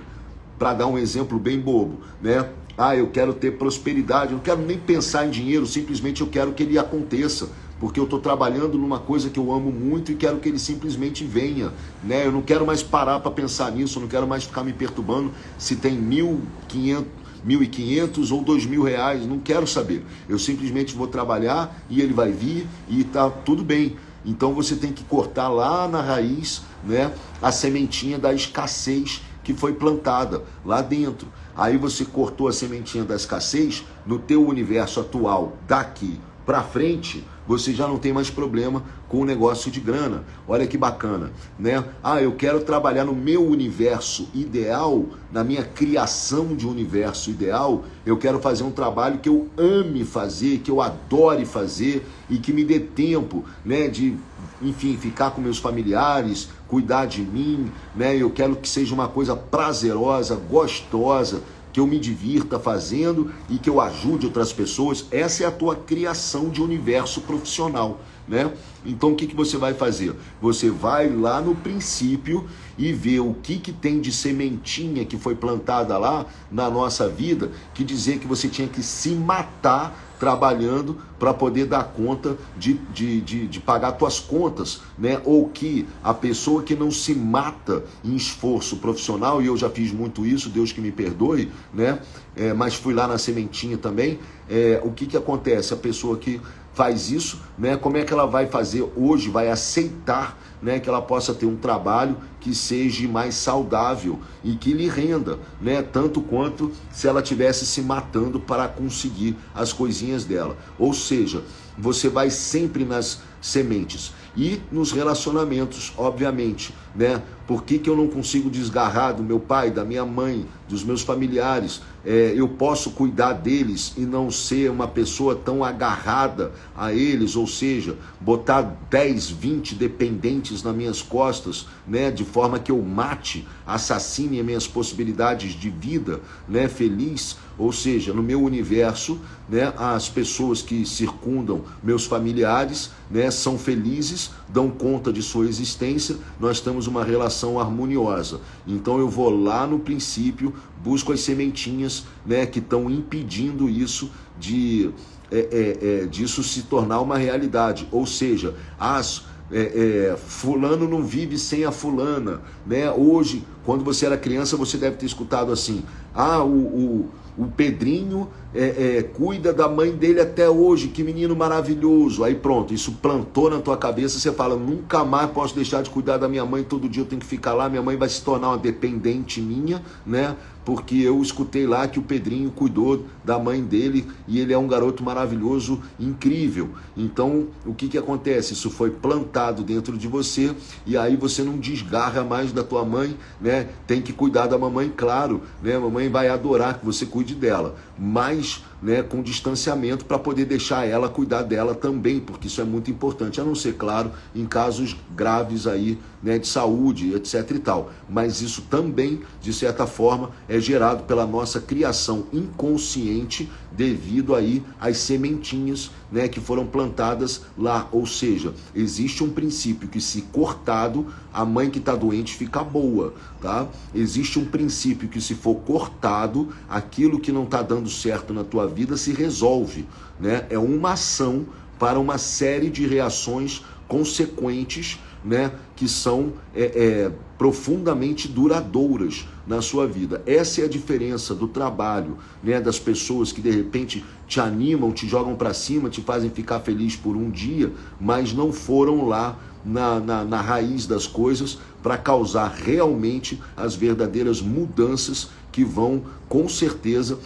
Para dar um exemplo bem bobo, né? Eu quero ter prosperidade, eu não quero nem pensar em dinheiro, simplesmente eu quero que ele aconteça, porque eu estou trabalhando numa coisa que eu amo muito e quero que ele simplesmente venha, né? Eu não quero mais parar para pensar nisso, eu não quero mais ficar me perturbando se tem 1.500 ou 2.000 reais, não quero saber. Eu simplesmente vou trabalhar e ele vai vir e tá tudo bem. Então você tem que cortar lá na raiz, né, a sementinha da escassez que foi plantada lá dentro. Aí você cortou a sementinha da escassez, no teu universo atual, daqui para frente, você já não tem mais problema com o negócio de grana. Olha que bacana, né? Eu quero trabalhar no meu universo ideal, na minha criação de universo ideal, eu quero fazer um trabalho que eu ame fazer, que eu adore fazer e que me dê tempo, né, de, enfim, ficar com meus familiares, cuidar de mim, né? Eu quero que seja uma coisa prazerosa, gostosa, que eu me divirta fazendo e que eu ajude outras pessoas. Essa é a tua criação de universo profissional, né? Então o que você vai fazer? Você vai lá no princípio e ver o que tem de sementinha que foi plantada lá na nossa vida, que dizer que você tinha que se matar trabalhando para poder dar conta de pagar tuas contas, né? Ou que a pessoa que não se mata em esforço profissional, e eu já fiz muito isso, Deus que me perdoe, né? Mas fui lá na sementinha também. O que acontece? A pessoa que faz isso, né? Como é que ela vai fazer hoje, vai aceitar, né, que ela possa ter um trabalho que seja mais saudável e que lhe renda, né, tanto quanto se ela estivesse se matando para conseguir as coisinhas dela. Ou seja, você vai sempre nas sementes e nos relacionamentos, obviamente, né? Por que eu não consigo desgarrar do meu pai, da minha mãe, dos meus familiares? Eu posso cuidar deles e não ser uma pessoa tão agarrada a eles, ou seja, botar 10, 20 dependentes nas minhas costas, né? De forma que eu mate, assassine as minhas possibilidades de vida, né, feliz. Ou seja, no meu universo, né, as pessoas que circundam meus familiares, né, são felizes, dão conta de sua existência, nós temos uma relação harmoniosa. Então eu vou lá no princípio, busco as sementinhas, né, que estão impedindo isso disso se tornar uma realidade. Ou seja, fulano não vive sem a fulana, né? Hoje, Quando você era criança, você deve ter escutado assim: ah, o Pedrinho cuida da mãe dele até hoje, que menino maravilhoso. Aí pronto, isso plantou na tua cabeça, você fala: nunca mais posso deixar de cuidar da minha mãe, todo dia eu tenho que ficar lá, minha mãe vai se tornar uma dependente minha, né? Porque eu escutei lá que o Pedrinho cuidou da mãe dele e ele é um garoto maravilhoso, incrível. Então, o que acontece? Isso foi plantado dentro de você e aí você não desgarra mais da tua mãe, né? Tem que cuidar da mamãe, claro, né? A mamãe vai adorar que você cuide dela, mas, né, com distanciamento para poder deixar ela cuidar dela também, porque isso é muito importante, a não ser, claro, em casos graves aí, né, de saúde, etc e tal. Mas isso também, de certa forma, é gerado pela nossa criação inconsciente devido aí às sementinhas, né, que foram plantadas lá. Ou seja, existe um princípio que, se cortado, a mãe que está doente fica boa, tá? Existe um princípio que, se for cortado, aquilo que não está dando certo na tua vida se resolve, né? É uma ação para uma série de reações consequentes, né, que são profundamente duradouras na sua vida. Essa é a diferença do trabalho, né, das pessoas que de repente te animam, te jogam para cima, te fazem ficar feliz por um dia, mas não foram lá na raiz das coisas para causar realmente as verdadeiras mudanças que vão, com certeza,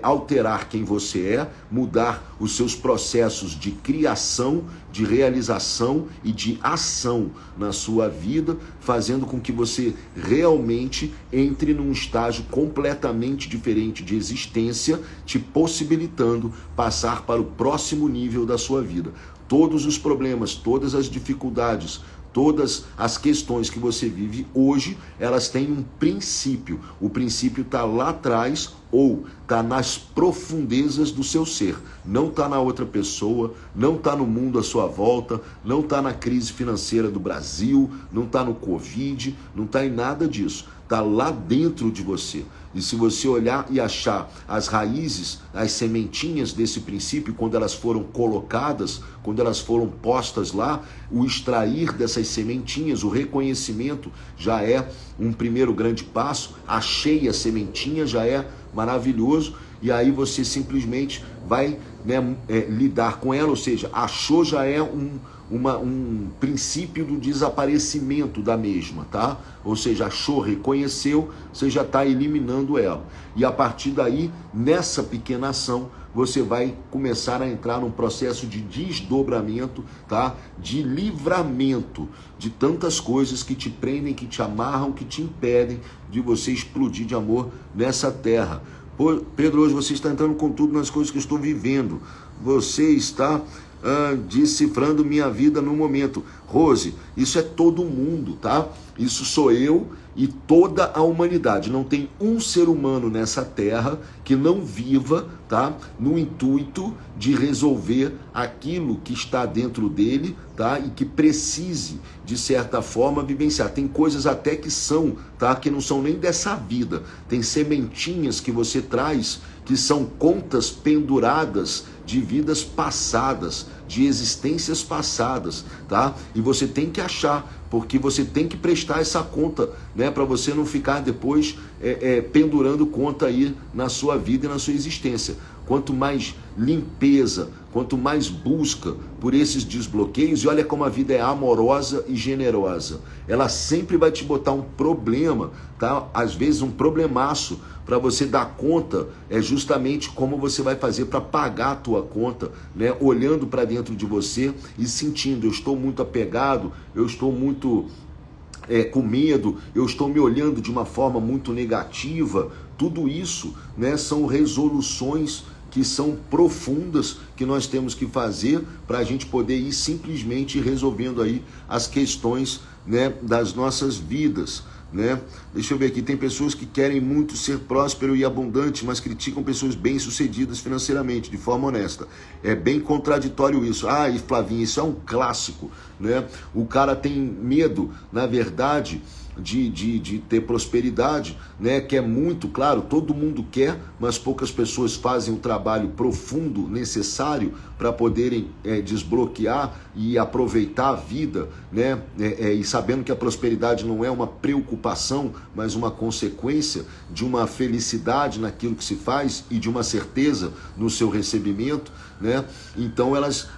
alterar quem você é, mudar os seus processos de criação, de realização e de ação na sua vida, fazendo com que você realmente entre num estágio completamente diferente de existência, te possibilitando passar para o próximo nível da sua vida. Todos os problemas, todas as dificuldades, todas as questões que você vive hoje, elas têm um princípio. O princípio está lá atrás ou está nas profundezas do seu ser. Não está na outra pessoa, não está no mundo à sua volta, não está na crise financeira do Brasil, não está no Covid, não está em nada disso. Está lá dentro de você. E se você olhar e achar as raízes, as sementinhas desse princípio, quando elas foram colocadas, quando elas foram postas lá, o extrair dessas sementinhas, o reconhecimento já é um primeiro grande passo. Achei a sementinha, já é maravilhoso, e aí você simplesmente vai, né, lidar com ela, ou seja, achou já é um princípio do desaparecimento da mesma, tá? Ou seja, achou, reconheceu, você já está eliminando ela. E a partir daí, nessa pequena ação, você vai começar a entrar num processo de desdobramento, tá? De livramento de tantas coisas que te prendem, que te amarram, que te impedem de você explodir de amor nessa terra. Pô, Pedro, hoje você está entrando com tudo nas coisas que eu estou vivendo. Você está decifrando minha vida no momento. Rose, isso é todo mundo, tá? Isso sou eu e toda a humanidade. Não tem um ser humano nessa terra que não viva, tá, no intuito de resolver aquilo que está dentro dele, tá, e que precise, de certa forma, vivenciar. Tem coisas até que são, tá, que não são nem dessa vida. Tem sementinhas que você traz que são contas penduradas de vidas passadas, de existências passadas, tá? E você tem que achar, porque você tem que prestar essa conta, né? Para você não ficar depois pendurando conta aí na sua vida e na sua existência. Quanto mais limpeza, quanto mais busca por esses desbloqueios, e olha como a vida é amorosa e generosa. Ela sempre vai te botar um problema, tá? Às vezes um problemaço, para você dar conta, é justamente como você vai fazer para pagar a tua conta, né? Olhando para dentro de você e sentindo: eu estou muito apegado, eu estou muito com medo, eu estou me olhando de uma forma muito negativa. Tudo isso, né, são resoluções que são profundas, que nós temos que fazer para a gente poder ir simplesmente resolvendo aí as questões, né, das nossas vidas, né? Deixa eu ver aqui, tem pessoas que querem muito ser próspero e abundante, mas criticam pessoas bem-sucedidas financeiramente, de forma honesta. É bem contraditório isso. Ah, e Flavinho, isso é um clássico, né? O cara tem medo, na verdade, de ter prosperidade, né? Que é muito claro, todo mundo quer, mas poucas pessoas fazem o trabalho profundo necessário para poderem desbloquear e aproveitar a vida, né? E sabendo que a prosperidade não é uma preocupação, mas uma consequência de uma felicidade naquilo que se faz e de uma certeza no seu recebimento, né? Então elas,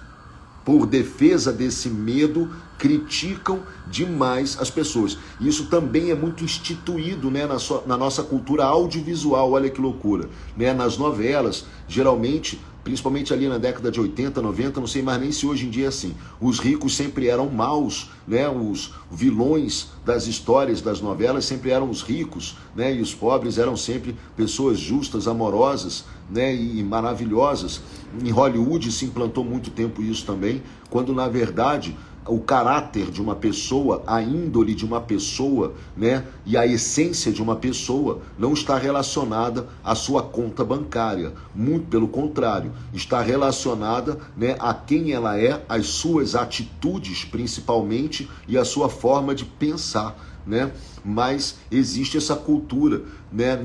por defesa desse medo, criticam demais as pessoas. Isso também é muito instituído, né, na nossa cultura audiovisual, olha que loucura, né? Nas novelas, geralmente, principalmente ali na década de 80, 90, não sei mais nem se hoje em dia é assim, os ricos sempre eram maus, né? Os vilões das histórias das novelas sempre eram os ricos, né? E os pobres eram sempre pessoas justas, amorosas, né? E maravilhosas. Em Hollywood se implantou muito tempo isso também, quando na verdade o caráter de uma pessoa, a índole de uma pessoa, né, e a essência de uma pessoa não está relacionada à sua conta bancária. Muito pelo contrário, está relacionada, né, a quem ela é, às suas atitudes principalmente e a sua forma de pensar, né? Mas existe essa cultura, né,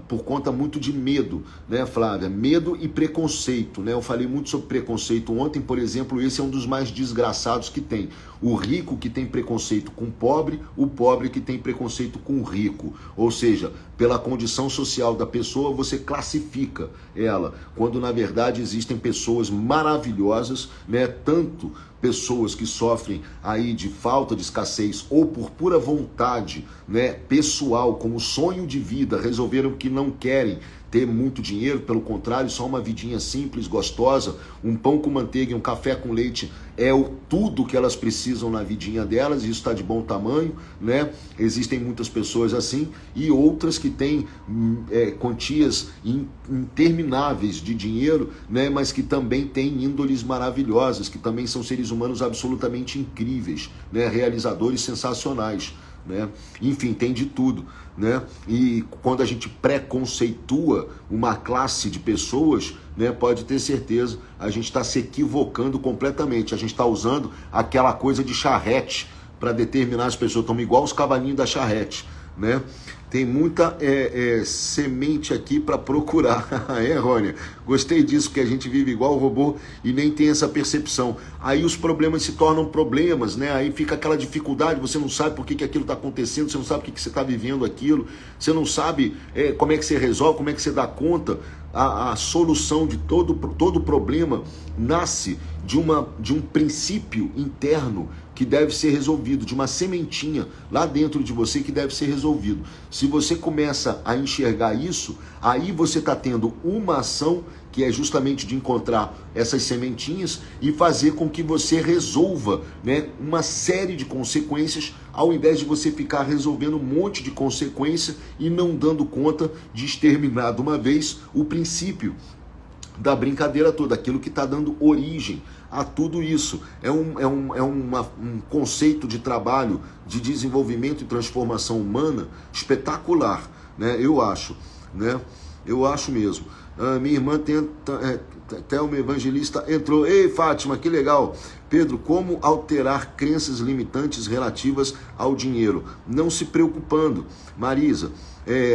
por conta muito de medo, né, Flávia? Medo e preconceito, né? Eu falei muito sobre preconceito ontem, por exemplo, esse é um dos mais desgraçados que tem. O rico que tem preconceito com o pobre que tem preconceito com o rico. Ou seja, pela condição social da pessoa, você classifica ela, quando na verdade existem pessoas maravilhosas, né? Tanto pessoas que sofrem aí de falta, de escassez ou por pura vontade, né, pessoal, como sonho de vida, resolveram que não querem ter muito dinheiro, pelo contrário, só uma vidinha simples, gostosa, um pão com manteiga e um café com leite é tudo que elas precisam na vidinha delas, e isso está de bom tamanho, né? Existem muitas pessoas assim, e outras que têm quantias intermináveis de dinheiro, né? Mas que também têm índoles maravilhosas, que também são seres humanos absolutamente incríveis, né? Realizadores sensacionais, né? Enfim, tem de tudo, né? E quando a gente preconceitua uma classe de pessoas, né, pode ter certeza, a gente está se equivocando completamente. A gente está usando aquela coisa de charrete para determinar as pessoas, estão igual os cavalinhos da charrete, né? Tem muita semente aqui para procurar. Rônia? Gostei disso, porque a gente vive igual o robô e nem tem essa percepção. Aí os problemas se tornam problemas, né? Aí fica aquela dificuldade, você não sabe por que aquilo está acontecendo, você não sabe por que você está vivendo aquilo, você não sabe como é que você resolve, como é que você dá conta. A solução de todo problema nasce de um princípio interno que deve ser resolvido, de uma sementinha lá dentro de você que deve ser resolvido. Se você começa a enxergar isso, aí você está tendo uma ação que é justamente de encontrar essas sementinhas e fazer com que você resolva, né, uma série de consequências, ao invés de você ficar resolvendo um monte de consequência e não dando conta de exterminar de uma vez o princípio da brincadeira toda, aquilo que está dando origem a tudo isso. É um conceito de trabalho, de desenvolvimento e transformação humana espetacular, né? Eu acho, né? Eu acho mesmo. Minha irmã tenta, Thelma Evangelista entrou. Ei, Fátima, que legal. Pedro, como alterar crenças limitantes relativas ao dinheiro? Não se preocupando. Marisa,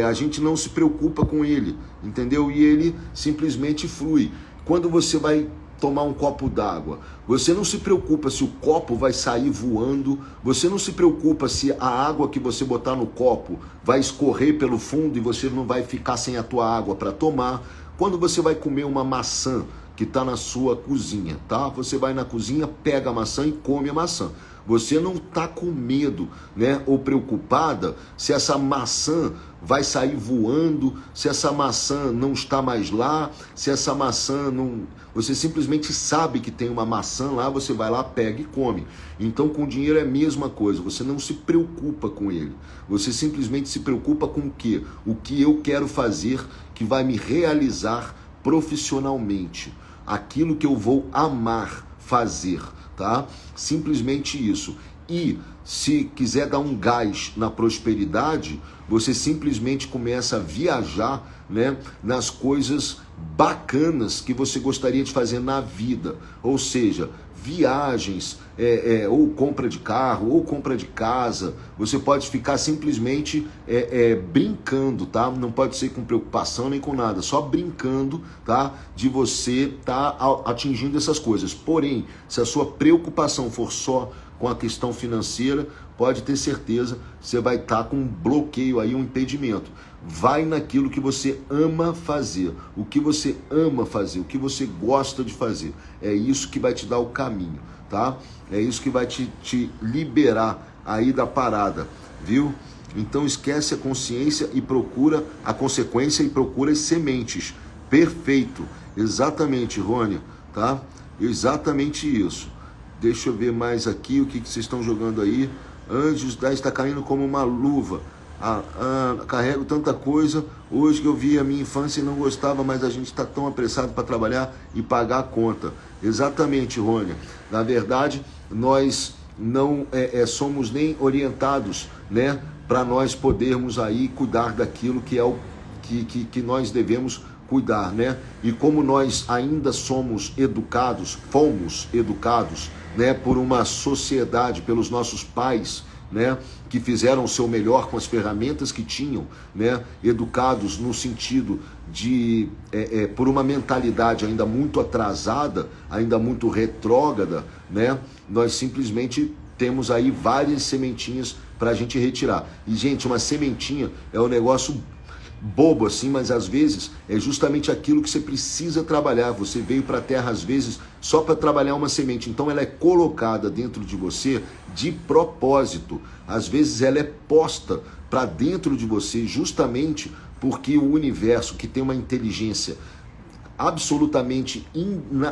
a gente não se preocupa com ele, entendeu? E ele simplesmente flui. Quando você vai tomar um copo d'água, você não se preocupa se o copo vai sair voando, você não se preocupa se a água que você botar no copo vai escorrer pelo fundo e você não vai ficar sem a tua água para tomar. Quando você vai comer uma maçã que está na sua cozinha, tá? Você vai na cozinha, pega a maçã e come a maçã. Você não está com medo, né, ou preocupada se essa maçã vai sair voando, se essa maçã não está mais lá, se essa maçã não... Você simplesmente sabe que tem uma maçã lá, você vai lá, pega e come. Então com o dinheiro é a mesma coisa, você não se preocupa com ele. Você simplesmente se preocupa com o quê? O que eu quero fazer que vai me realizar profissionalmente. Aquilo que eu vou amar fazer, tá? Simplesmente isso. E se quiser dar um gás na prosperidade, você simplesmente começa a viajar, né, nas coisas bacanas que você gostaria de fazer na vida. Ou seja, viagens, ou compra de carro, ou compra de casa. Você pode ficar simplesmente brincando, tá? Não pode ser com preocupação nem com nada, só brincando, tá? De você estar atingindo essas coisas. Porém, se a sua preocupação for só com a questão financeira, pode ter certeza, você vai estar com um bloqueio aí, um impedimento. Vai naquilo que você ama fazer, o que você ama fazer, o que você gosta de fazer. É isso que vai te dar o caminho, tá? É isso que vai te liberar aí da parada, viu? Então esquece a consciência e procura a consequência e procura as sementes. Perfeito, exatamente, Rônia, tá? Exatamente isso. Deixa eu ver mais aqui o que vocês estão jogando aí. Anjos 10 está caindo como uma luva. Carrego tanta coisa. Hoje que eu vi a minha infância e não gostava, mas a gente está tão apressado para trabalhar e pagar a conta. Exatamente, Rônia. Na verdade, nós não somos nem orientados, né, para nós podermos aí cuidar daquilo que é o que nós devemos cuidar, né? E como nós ainda fomos educados, né, por uma sociedade, pelos nossos pais, né, que fizeram o seu melhor com as ferramentas que tinham, né, educados no sentido de, por uma mentalidade ainda muito atrasada, ainda muito retrógrada, né, nós simplesmente temos aí várias sementinhas para a gente retirar. E, gente, uma sementinha é um negócio bobo assim, mas às vezes é justamente aquilo que você precisa trabalhar. Você veio para a Terra às vezes só para trabalhar uma semente, então ela é colocada dentro de você de propósito. Às vezes ela é posta para dentro de você justamente porque o universo, que tem uma inteligência absolutamente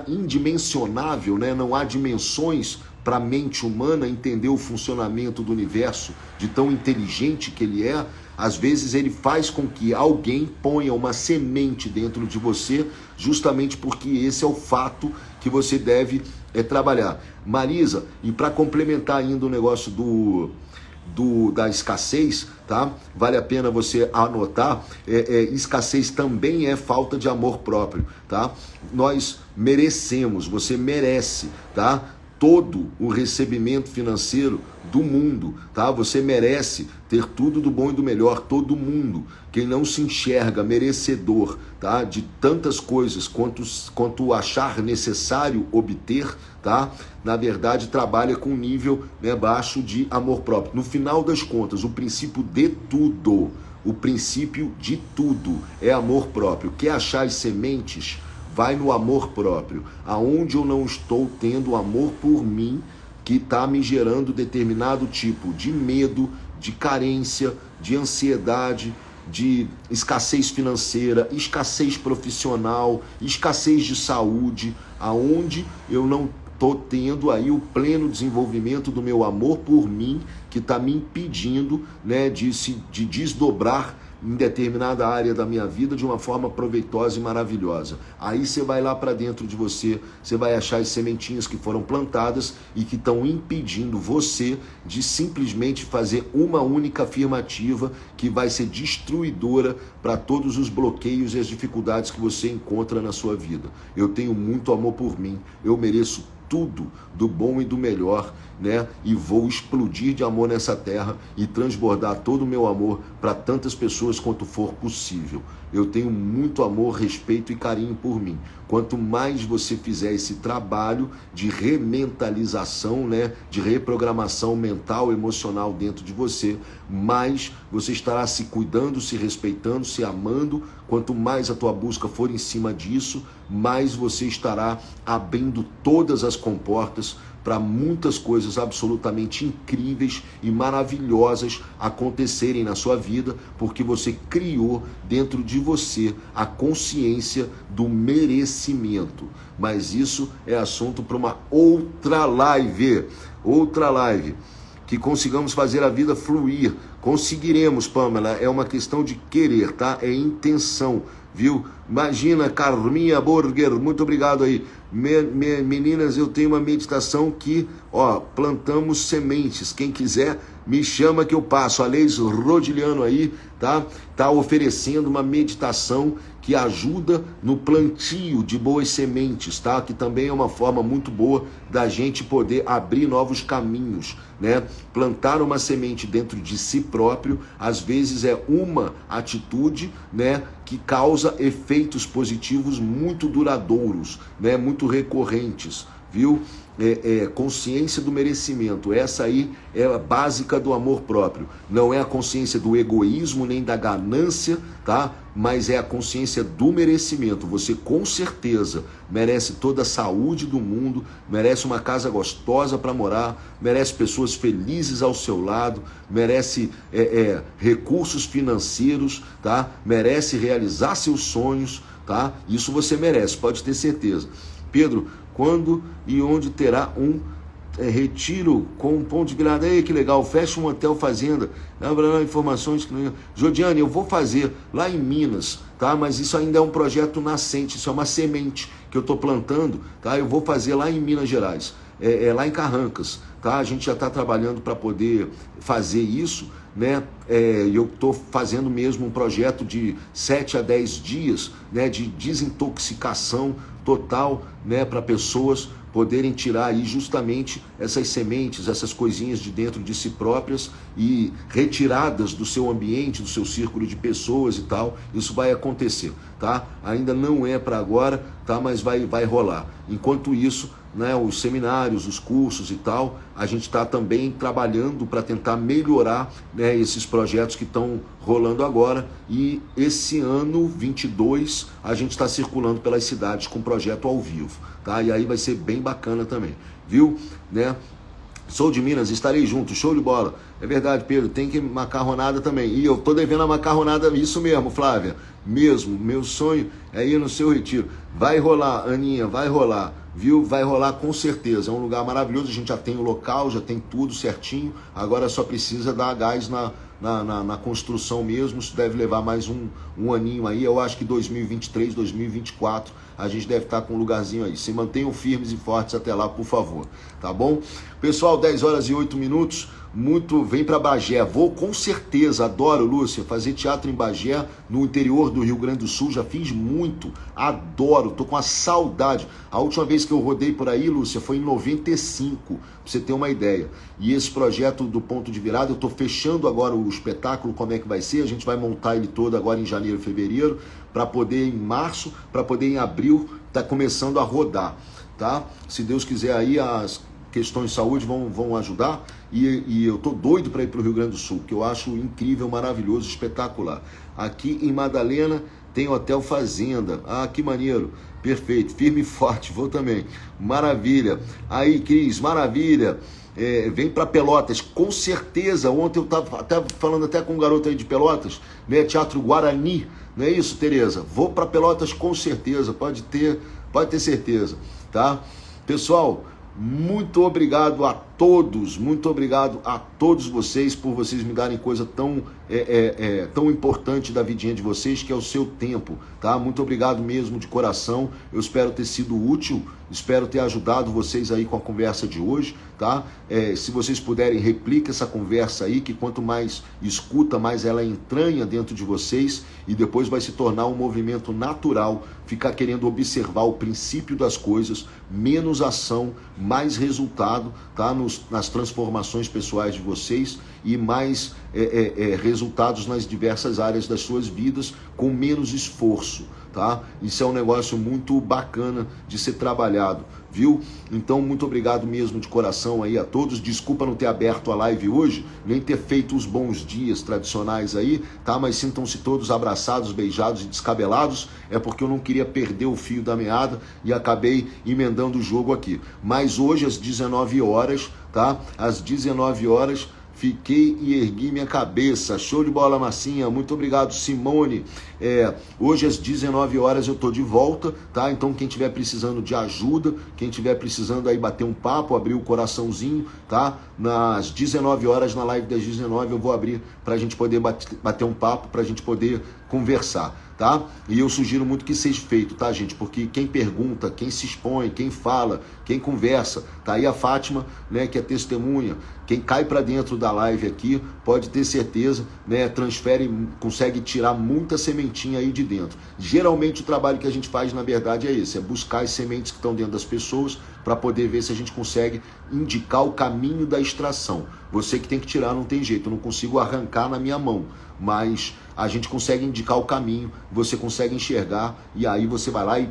indimensionável, né? Não há dimensões para a mente humana entender o funcionamento do universo, de tão inteligente que ele é. Às vezes ele faz com que alguém ponha uma semente dentro de você, justamente porque esse é o fato que você deve trabalhar. Marisa, e para complementar ainda o negócio da escassez, tá? Vale a pena você anotar, escassez também é falta de amor próprio, tá? Nós merecemos, você merece, tá? Todo o recebimento financeiro do mundo, tá? Você merece ter tudo do bom e do melhor, todo mundo. Quem não se enxerga merecedor, tá, de tantas coisas quanto achar necessário obter, tá? Na verdade, trabalha com um nível, né, baixo de amor próprio. No final das contas, o princípio de tudo é amor próprio. Quer achar as sementes? Vai no amor próprio. Aonde eu não estou tendo amor por mim, que está me gerando determinado tipo de medo, de carência, de ansiedade, de escassez financeira, escassez profissional, escassez de saúde, aonde eu não estou tendo aí o pleno desenvolvimento do meu amor por mim, que está me impedindo, né, de desdobrar em determinada área da minha vida de uma forma proveitosa e maravilhosa. Aí você vai lá para dentro de você, você vai achar as sementinhas que foram plantadas e que estão impedindo você de simplesmente fazer uma única afirmativa que vai ser destruidora para todos os bloqueios e as dificuldades que você encontra na sua vida. Eu tenho muito amor por mim, eu mereço tudo do bom e do melhor, né? E vou explodir de amor nessa terra e transbordar todo o meu amor para tantas pessoas quanto for possível. Eu tenho muito amor, respeito e carinho por mim. Quanto mais você fizer esse trabalho de rementalização, né, de reprogramação mental, emocional dentro de você, mais você estará se cuidando, se respeitando, se amando. Quanto mais a tua busca for em cima disso, mais você estará abrindo todas as comportas para muitas coisas absolutamente incríveis e maravilhosas acontecerem na sua vida, porque você criou dentro de você a consciência do merecimento. Mas isso é assunto para uma outra live. Que consigamos fazer a vida fluir. Conseguiremos, Pamela, é uma questão de querer, tá? É intenção, viu? Imagina, Carminha Burger, muito obrigado aí. Meninas, eu tenho uma meditação que, ó, plantamos sementes. Quem quiser, me chama que eu passo. A Leis Rodiliano aí, tá oferecendo uma meditação que ajuda no plantio de boas sementes, tá? Que também é uma forma muito boa da gente poder abrir novos caminhos, né? Plantar uma semente dentro de si próprio, às vezes é uma atitude, né, que causa efeitos positivos muito duradouros, né, muito recorrentes, viu? Consciência do merecimento, essa aí é a básica do amor próprio, não é a consciência do egoísmo nem da ganância, tá? Mas é a consciência do merecimento. Você com certeza merece toda a saúde do mundo, merece uma casa gostosa para morar, merece pessoas felizes ao seu lado, merece recursos financeiros, tá? Merece realizar seus sonhos, tá? Isso você merece, pode ter certeza. Pedro, quando e onde terá um retiro com um ponto de virada? Aí, que legal, fecha um hotel fazenda. Informações que não... Jodiane, eu vou fazer lá em Minas, tá? Mas isso ainda é um projeto nascente, isso é uma semente que eu estou plantando, tá? Eu vou fazer lá em Minas Gerais, lá em Carrancas, tá? A gente já está trabalhando para poder fazer isso, né? Eu estou fazendo mesmo um projeto de 7 a 10 dias, né, de desintoxicação total, né, para pessoas poderem tirar aí justamente essas sementes, essas coisinhas de dentro de si próprias e retiradas do seu ambiente, do seu círculo de pessoas e tal. Isso vai acontecer, tá? Ainda não é para agora, tá? Mas vai rolar. Enquanto isso, né, os seminários, os cursos e tal, a gente está também trabalhando para tentar melhorar, né, esses projetos que estão rolando agora, e esse ano 22 a gente está circulando pelas cidades com projeto ao vivo, tá? E aí vai ser bem bacana também, viu? Né? Sou de Minas, estarei junto, show de bola. É verdade, Pedro, tem que macarronada também. E eu tô devendo a macarronada, isso mesmo, Flávia. Mesmo, meu sonho é ir no seu retiro. Vai rolar, Aninha, vai rolar, viu? Vai rolar com certeza. É um lugar maravilhoso, a gente já tem o local, já tem tudo certinho. Agora só precisa dar gás na construção mesmo. Isso deve levar mais um aninho aí. Eu acho que 2023, 2024 a gente deve estar com um lugarzinho aí. Se mantenham firmes e fortes até lá, por favor, tá bom? Pessoal, 10 horas e 8 minutos. Vem para Bagé, vou com certeza, adoro, Lúcia, fazer teatro em Bagé, no interior do Rio Grande do Sul, já fiz muito, adoro, tô com a saudade. A última vez que eu rodei por aí, Lúcia, foi em 95, pra você ter uma ideia. E esse projeto do Ponto de Virada, eu tô fechando agora o espetáculo, como é que vai ser, a gente vai montar ele todo agora em janeiro, fevereiro, para poder em março, para poder em abril, tá começando a rodar, tá? Se Deus quiser aí, as questões de saúde vão ajudar, e eu tô doido para ir para o Rio Grande do Sul, que eu acho incrível, maravilhoso, espetacular. Aqui em Madalena tem Hotel Fazenda, que maneiro, perfeito, firme e forte, vou também, maravilha. Aí, Cris, maravilha. Vem para Pelotas, com certeza. Ontem eu estava até falando com um garoto aí de Pelotas, né, Teatro Guarani, não é isso, Tereza? Vou para Pelotas com certeza, pode ter certeza, tá? Pessoal, muito obrigado a todos, muito obrigado a todos vocês por vocês me darem coisa tão importante da vidinha de vocês, que é o seu tempo, tá? Muito obrigado mesmo de coração, eu espero ter sido útil, espero ter ajudado vocês aí com a conversa de hoje, tá? Se vocês puderem, replica essa conversa aí, que quanto mais escuta, mais ela entranha dentro de vocês, e depois vai se tornar um movimento natural, ficar querendo observar o princípio das coisas, menos ação, mais resultado, tá? Nas transformações pessoais de vocês, e mais resultados nas diversas áreas das suas vidas, com menos esforço, tá? Isso é um negócio muito bacana de ser trabalhado, viu? Então, muito obrigado mesmo de coração aí a todos. Desculpa não ter aberto a live hoje, nem ter feito os bons dias tradicionais aí, tá? Mas sintam-se todos abraçados, beijados e descabelados. É porque eu não queria perder o fio da meada e acabei emendando o jogo aqui. Mas hoje, às 19 horas, tá? Às 19 horas, fiquei e ergui minha cabeça. Show de bola, Massinha. Muito obrigado, Simone. Hoje às 19 horas eu tô de volta, tá? Então quem tiver precisando de ajuda, quem tiver precisando aí bater um papo, abrir o coraçãozinho, tá? Nas 19 horas, na live das 19, eu vou abrir pra gente poder bater um papo, pra gente poder conversar, tá? E eu sugiro muito que seja feito, tá, gente? Porque quem pergunta, quem se expõe, quem fala, quem conversa, tá aí a Fátima, né, que é testemunha, quem cai para dentro da live aqui, pode ter certeza, né, transfere, consegue tirar muita sementinha aí de dentro. Geralmente o trabalho que a gente faz, na verdade, é esse, é buscar as sementes que estão dentro das pessoas para poder ver se a gente consegue indicar o caminho da extração. Você que tem que tirar, não tem jeito, eu não consigo arrancar na minha mão, mas a gente consegue indicar o caminho, você consegue enxergar e aí você vai lá e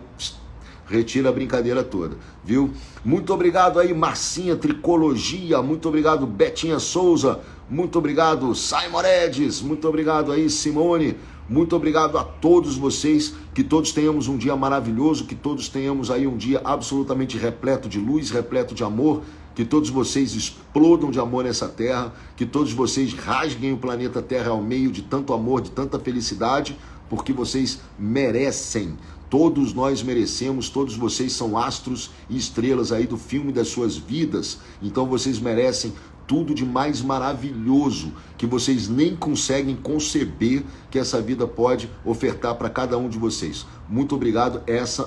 retira a brincadeira toda, viu? Muito obrigado aí, Marcinha Tricologia, muito obrigado, Betinha Souza, muito obrigado, Simon Edis, muito obrigado aí, Simone, muito obrigado a todos vocês, que todos tenhamos um dia maravilhoso, que todos tenhamos aí um dia absolutamente repleto de luz, repleto de amor, que todos vocês explodam de amor nessa terra, que todos vocês rasguem o planeta Terra ao meio de tanto amor, de tanta felicidade, porque vocês merecem. Todos nós merecemos, todos vocês são astros e estrelas aí do filme das suas vidas, então vocês merecem tudo de mais maravilhoso que vocês nem conseguem conceber que essa vida pode ofertar para cada um de vocês. Muito obrigado,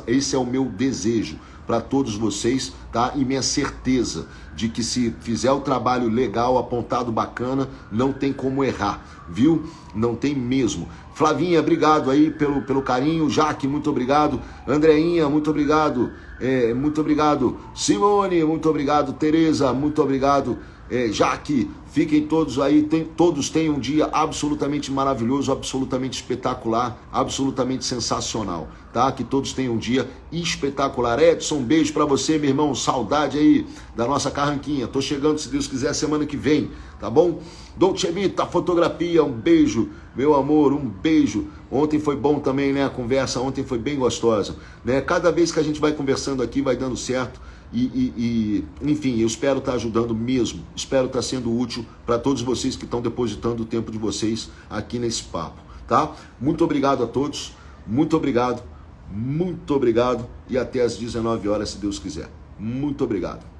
esse é o meu desejo para todos vocês, tá? E minha certeza de que se fizer o trabalho legal, apontado, bacana, não tem como errar, viu? Não tem mesmo. Flavinha, obrigado aí pelo carinho. Jaque, muito obrigado. Andreinha, muito obrigado. Muito obrigado. Simone, muito obrigado. Tereza, muito obrigado. Jaque, fiquem todos aí, todos tenham um dia absolutamente maravilhoso, absolutamente espetacular, absolutamente sensacional, tá? Que todos tenham um dia espetacular. Edson, um beijo pra você, meu irmão, saudade aí da nossa carranquinha, tô chegando, se Deus quiser, semana que vem, tá bom? Dolce Vita, fotografia, um beijo, meu amor, um beijo. Ontem foi bom também, né, a conversa, ontem foi bem gostosa, né? Cada vez que a gente vai conversando aqui, vai dando certo. Enfim, eu espero estar ajudando mesmo, espero estar sendo útil para todos vocês que estão depositando o tempo de vocês aqui nesse papo, tá? Muito obrigado a todos, muito obrigado e até às 19 horas, se Deus quiser. Muito obrigado.